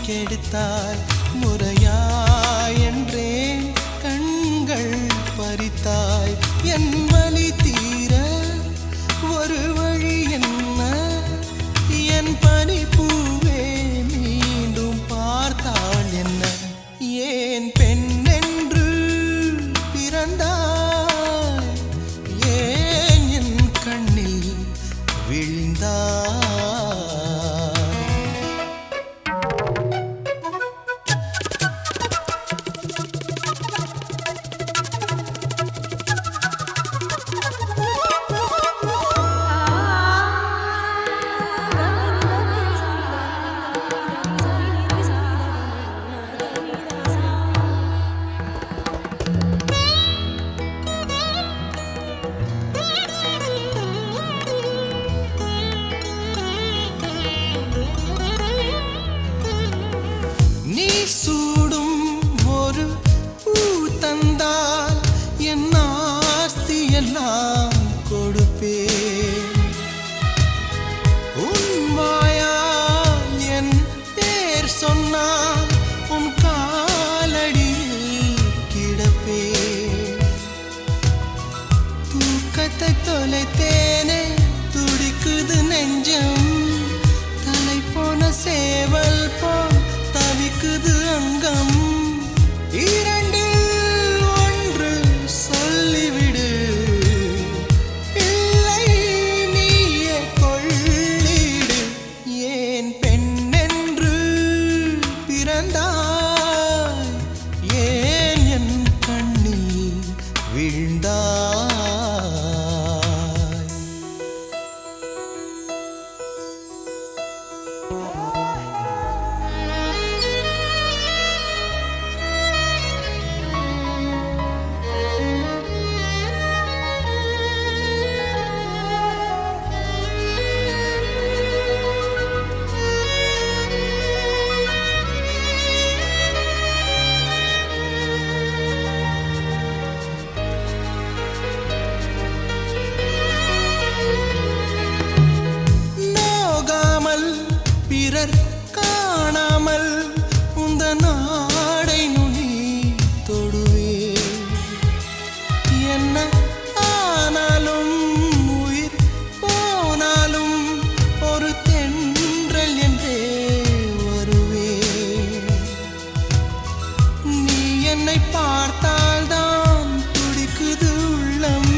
கெடுத்தாய் முறையா என்றேன் கண்கள் பறித்தாய். என் வலி தீர ஒரு வழி என்ன? என் பனி பூவே மீண்டும் பார்த்தாள் என்ன? ஏன் பெண் என்று பிறந்தாய்? ஏன் என் கண்ணில் விழுந்தாய்? நேசத்தை தொலைத்தேனே துடிக்குது நெஞ்சம் தலை போன சேவல் போல் தவிக்குது அங்கம் இரண்டில் ஒன்று சொல்லிவிடு இல்லை நீயே கொள்ளிடு ஏன் பெண்ணென்று பிறந்தாய் ஏன் என் கண்ணில் விழுந்தாய் பிறர் காணாமல் உந்த நாடை நுனி தொடுவே என்ன ஆனாலும் உயிர் போனாலும் ஒரு தென்றல் என்றே வருவே நீ என்னை பார்த்தால்தான் துடிக்குது உள்ளம்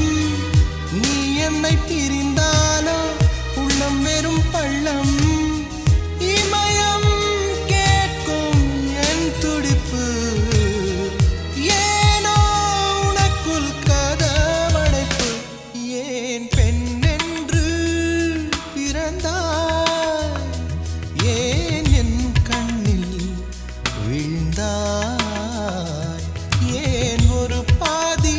நீ என்னை பிரிந்தாலோ உள்ளம் வெறும் பள்ளம் ஏன் ஒரு பாதி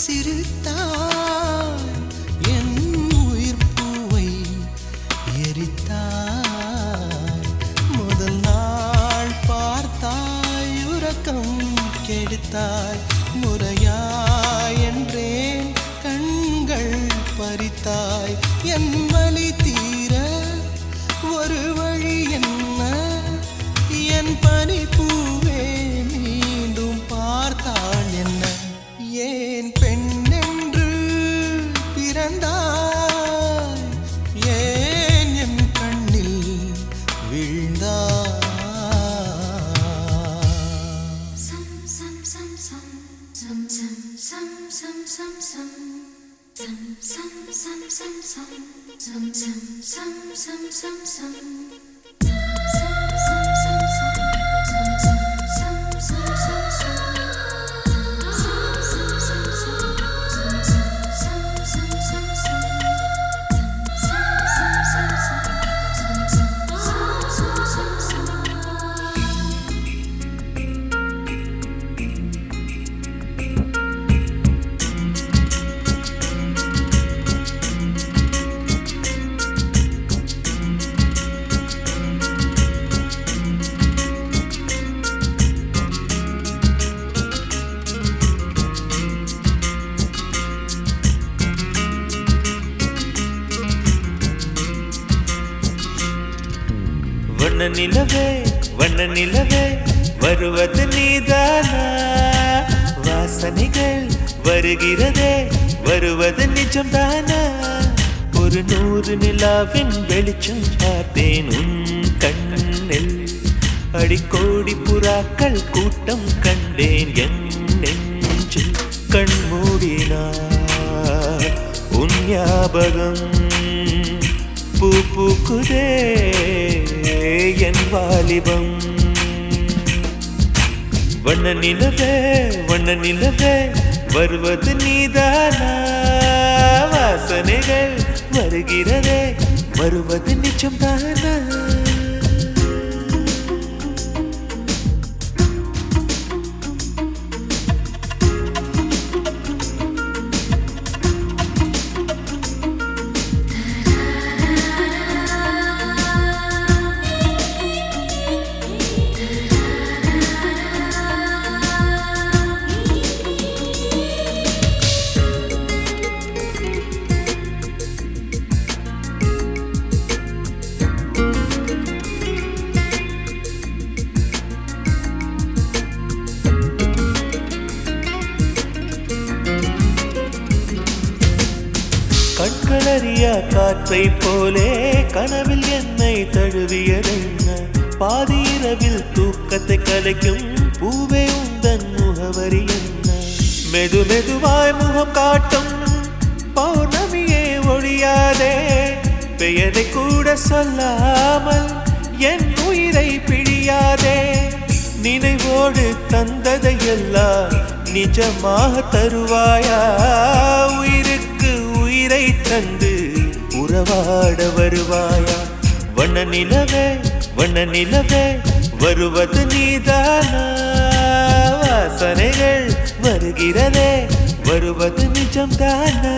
சிரித்தாய் என் உயிர் பூவை எரித்தாய் முதல் நாள் பார்த்தாய் உறக்கம் கெடுத்தாய் முறையாய் என்றேன் கண்கள் பறித்தாய் என் வலி தீர ஒரு வழி என்ன என் பனி பூவே மீண்டும் பார்த்தாள் என்ன ஏன் பெண்ணென்று பிறந்தாய் ஏன் என் கண்ணில் விழுந்தாய் வண்ண நிலவே வருவது நீதானா வாசனைகள் வருகிறதே வருவது நிஜம்தானா ஒரு 100 நிலாவின் வெளிச்சம் பார்த்தேன் உன் கண்ணில் அடிக்கோடி புறாக்கள் கூட்டம் கண்டேன் என் நெஞ்சில் கண்மூடினார் உன் ஞாபகம் பூ பூக்குதே என் வாலிபம் வண்ண நிலவே வருவது நீதானா வாசனைகள் வருகிறதே வருவது நிஜம்தானா கண்டறியா காற்றை போலே கனவில் என்னை தழுவியதென்ன பாதி இரவில் தூக்கத்தை கலைக்கும் பூவே உந்தன் முகவரி என்ன மெது மெதுவாய் முகம் காட்டும் பௌர்ணமியே ஒழியாதே பெயரை கூட சொல்லாமல் என் உயிரை பிழியாதே நினைவோடு தந்ததையெல்லாம் நிஜமாக தருவாயா உயிருக்கு உயிரை தந்து உறவாட வருவாயா வண்ண நிலவே வருவது நீதானா வாசனைகள் வருகிறதே வருவது நிஜம்தானா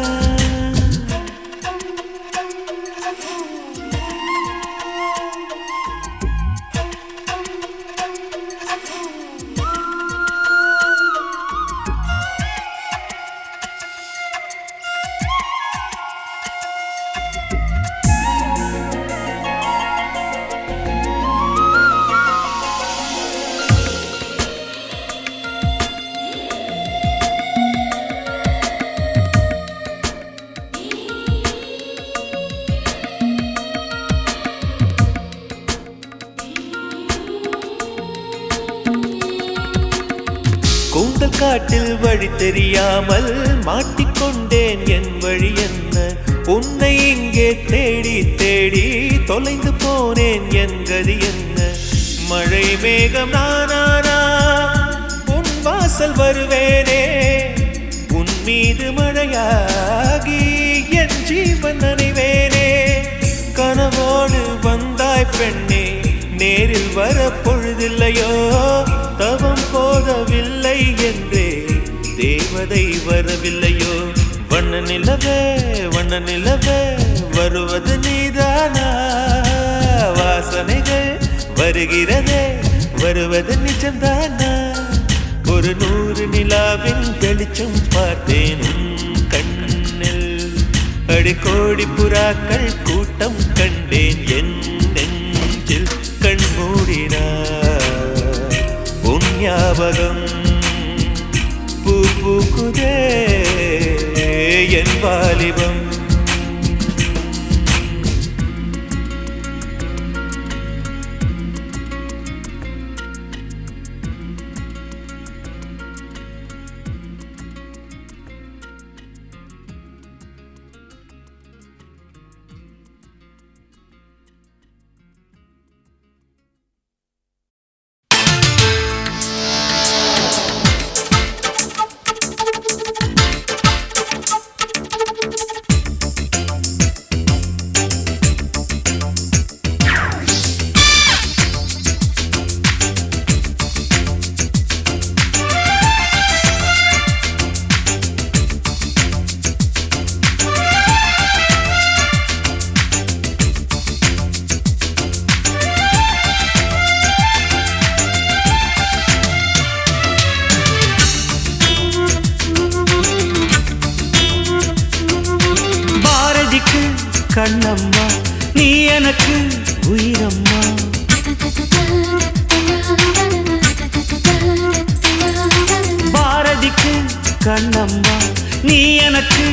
கூந்தல் காட்டில் வழி தெரியாமல் மாட்டிக்கொண்டேன் என் வழி என்ன உன்னை இங்கே தேடி தேடி தொலைந்து போனேன் என் கதி என்ன மழை மேகம் நானானா உன் வாசல் வருவேனே உன் மீது மழையாகி என் ஜீவன் நனைவேனே கனவோடு வந்தாய் பெண்ணே நேரில் வர பொழுதில்லையோ தவம் போதவில்லை என்றே தேவதை வரவில்லையோ வண்ண நிலவே வருவது நீதானா வாசனைகள் வருகிறதே வருவது நிஜம்தானா ஒரு 100 நிலாவின் வெளிச்சம் பார்த்தேன் உன் கண்ணில் அடிக்கோடி புறாக்கள் கூட்டம் கண்டேன் என் நெஞ்சில் கண் மூடினார் உன் ஞாபகம் பூ பூக்குதே என் வாலிபம் கண்ணம்மா நீ எனக்கு உயிரம்மா பாரதிக்கு கண்ணம்மா நீ எனக்கு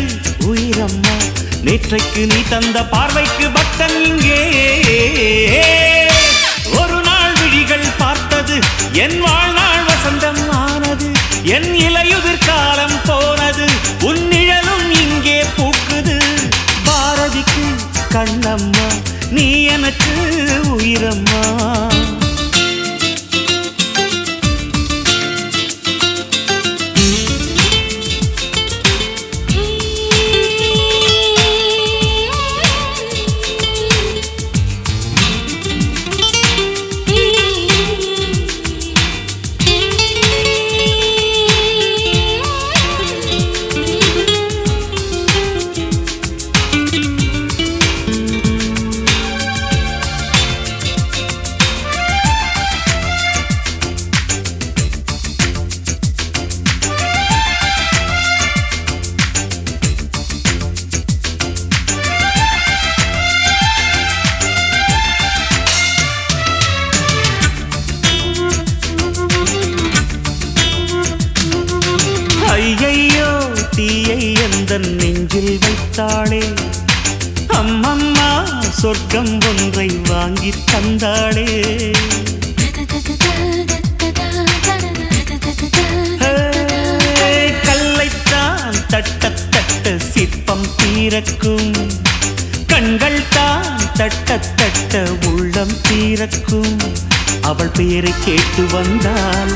உயிரம்மா நேற்றைக்கு நீ தந்த பார்வைக்கு பக்தன் இங்கே ஒரு நாள் விழிகள் பார்த்தது என் வாழ்நாள் வசந்தம் ஆனது என் இலையுதிர் காலம் போனது உன் நிழலும் இங்கே பூக்குது பாரதிக்கு கண்ணம்மா நீ எனக்கு உயிரம்மா ஐயையோ தீயை எந்தன் நெஞ்சில் வைத்தாளே சொர்க்கம் ஒன்றை வாங்கி தந்தாளே. கல்லைத்தான் தட்ட தட்ட சிற்பம் தீரக்கும், கண்கள் தான் தட்ட தட்ட உள்ளம் தீரக்கும். அவள் பெயரை கேட்டு வந்தால்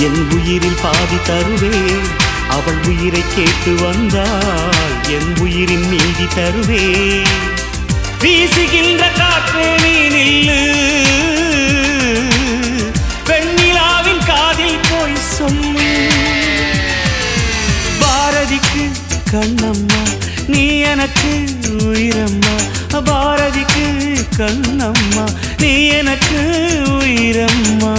என் உயிரில் பாதி தருவேன். அவள் உயிரை கேட்டு வந்தால் என் உயிரின் மீதி தருவேன். வீசுகின்ற காற்றே நீ நில்லு, வெண்ணிலாவின் காதில் போய் சொல்லு. பாரதிக்கு கண்ணம்மா நீ எனக்கு உயிரம்மா, பாரதிக்கு கண்ணம்மா நீ எனக்கு உயிரம்மா.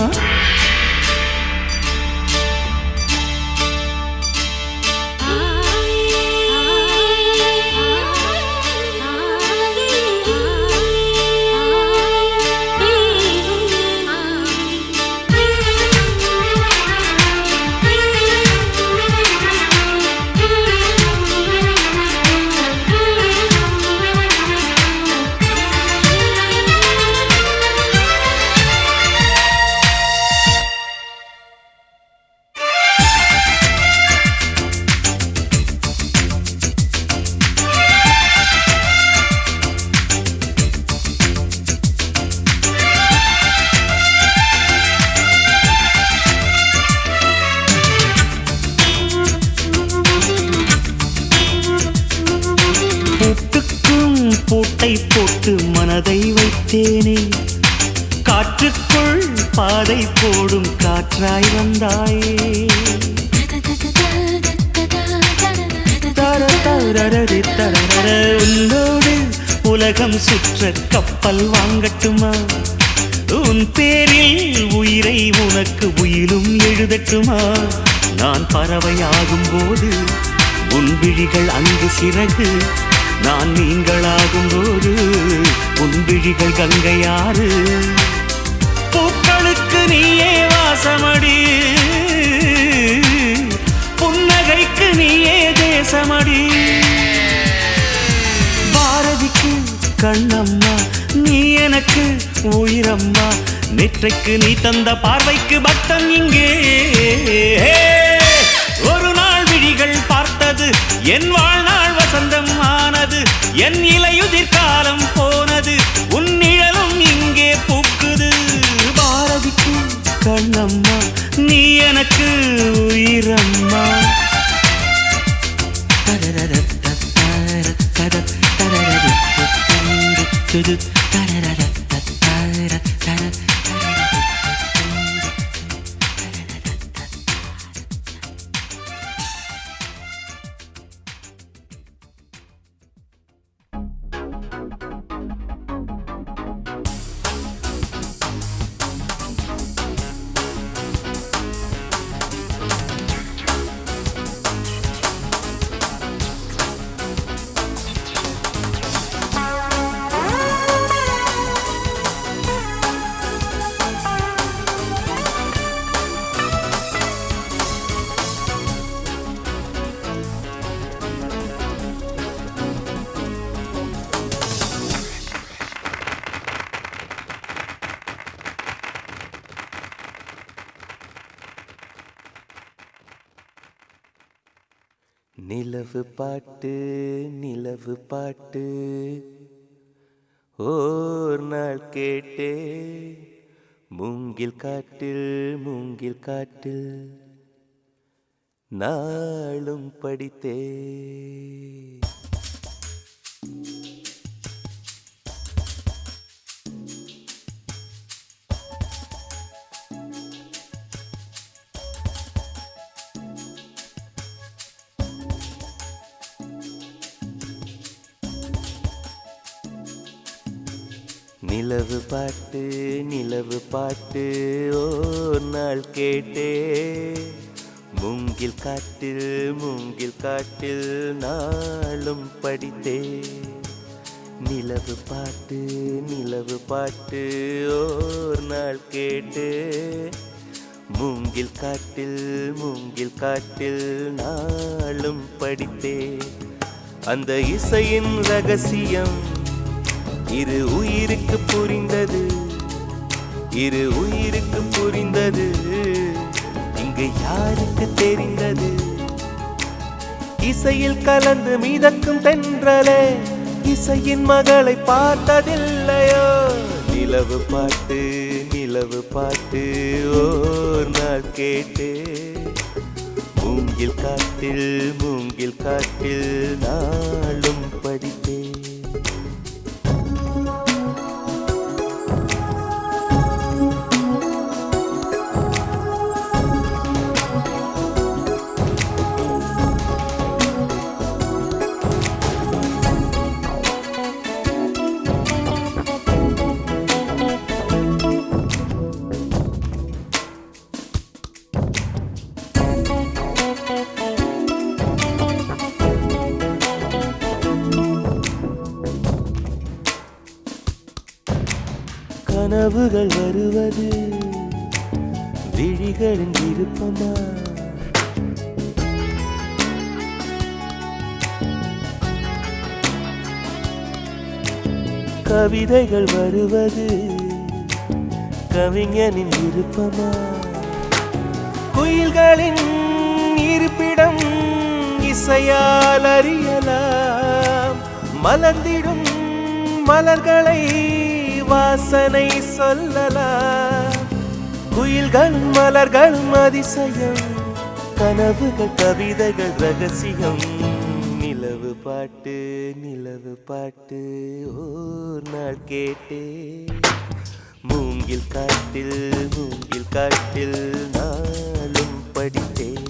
பூட்டை போட்டு மனதை வைத்தேனே, காற்றுக்குள் பாதை போடும் காற்றாய் வந்தாயே. உன்னோடு உலகம் சுற்ற கப்பல் வாங்கட்டுமா, உன் பேரில் உயிரை உனக்கு உயிலும் எழுதட்டுமா. நான் பறவையாகும் போது உன் விழிகள் அங்கு சிறகு, நான் நீங்களாகும் போது உன் விழிகள் கங்கையாறு. பூக்களுக்கு நீயே வாசமடி, புன்னகைக்கு நீயே தேசமடி. பாரதிக்கு கண்ணம்மா நீ எனக்கு உயிரம்மா, நெற்றைக்கு நீ தந்த பார்வைக்கு பக்தன் இங்கே. ஒரு நாள் விழிகள் பார்த்தது என் வாழ்நாள் வசந்தம் ஆனது, என் இலையுதிர் காலம் போனது, உன் நிழலும் இங்கே பூக்குது. பாரதிக்கு கண்ணம்மா நீ எனக்கு உயிரம்மா. நிலவு பாட்டு நிலவு பாட்டு ஓர் நாள் கேட்டே, மூங்கில் காட்டில் நாளும் படித்தே. நிலவு பாட்டு ஓர் நாள் கேட்டே, மூங்கில் காட்டில் நாளும் படித்தே. நிலவு பாட்டு ஓர் நாள் கேட்டே, மூங்கில் காட்டில் நாளும் படித்தே. அந்த இசையின் ரகசியம் இரு உயிருக்கு புரிந்தது, இரு உயிருக்கு புரிந்தது, இங்கு யாருக்கு தெரிந்தது? இசையில் கலந்து மிதக்கும் தென்றலே, இசையின் மகளை பார்த்ததில்லையோ? நிலவு பாட்டு நிலவு பாட்டு ஓர் நாள் கேட்டு, மூங்கில் காட்டில் நாளும் படித்தேன். கனவுகள் வருவது விழிகளின் விருப்பமா? கவிதைகள் வருவது கவிஞனின் விருப்பமா? குயில்களின் இருப்பிடம் இசையால் அறியலாம். மலர்ந்திடும் மலர்களை வாசனை சொல்லலாம். குயில்களும் மலர்களும் அதிசயம், கனவுகள் கவிதைகள் ரகசியம். நிலவு பாட்டு ஓர் நாள் கேட்டே, மூங்கில் காட்டில் நாளும் படித்தேன்.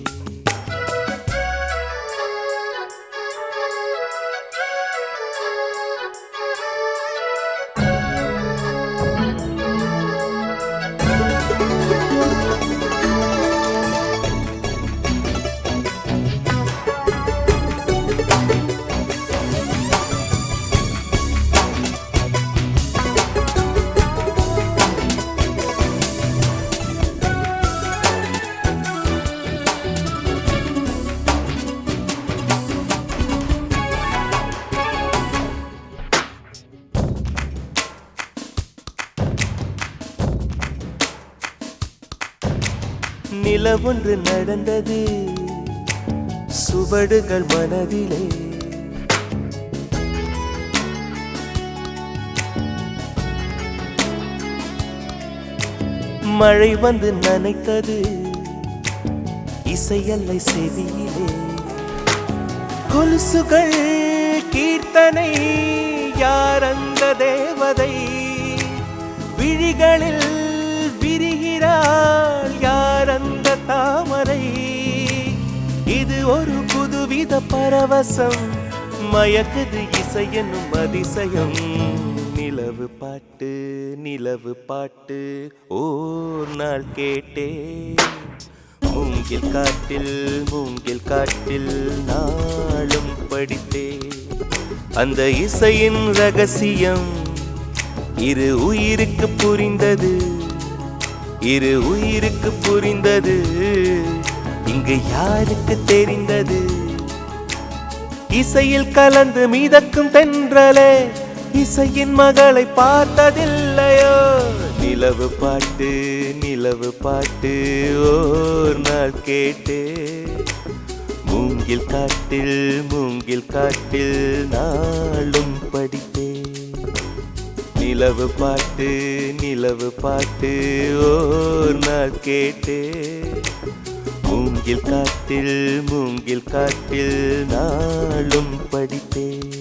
நிலவொன்று நடந்தது சுவடுகள் மனதிலே, மழை வந்து நனைத்தது இசையல்லை செவியிலே. கொலுசுகள் கீர்த்தனை, யார் அந்த தேவதை? விழிகளில் விரிகிறாள் யார் அந்த தாமரை? இது ஒரு புதுவித பரவசம், மயக்குது இசை என்னும் அதிசயம். நிலவு பாட்டு ஓர் நாள் கேட்டே, மூங்கில் காட்டில் நாளும் படித்தே. அந்த இசையின் ரகசியம் இரு உயிருக்கு புரிந்தது, இரு உயிருக்கு புரிந்தது, இங்கு யாருக்கு தெரிந்தது? இசையில் கலந்து மிதக்கும் தென்றலே, இசையின் மகளை பார்த்ததில்லையோ? நிலவு பாட்டு ஓர் நாள் கேட்டே, மூங்கில் காட்டில் நாளும் படித்தேன். நிலவு பாட்டு ஓர் நாள் கேட்டே, மூங்கில் காட்டில் நாளும் படித்தேன்.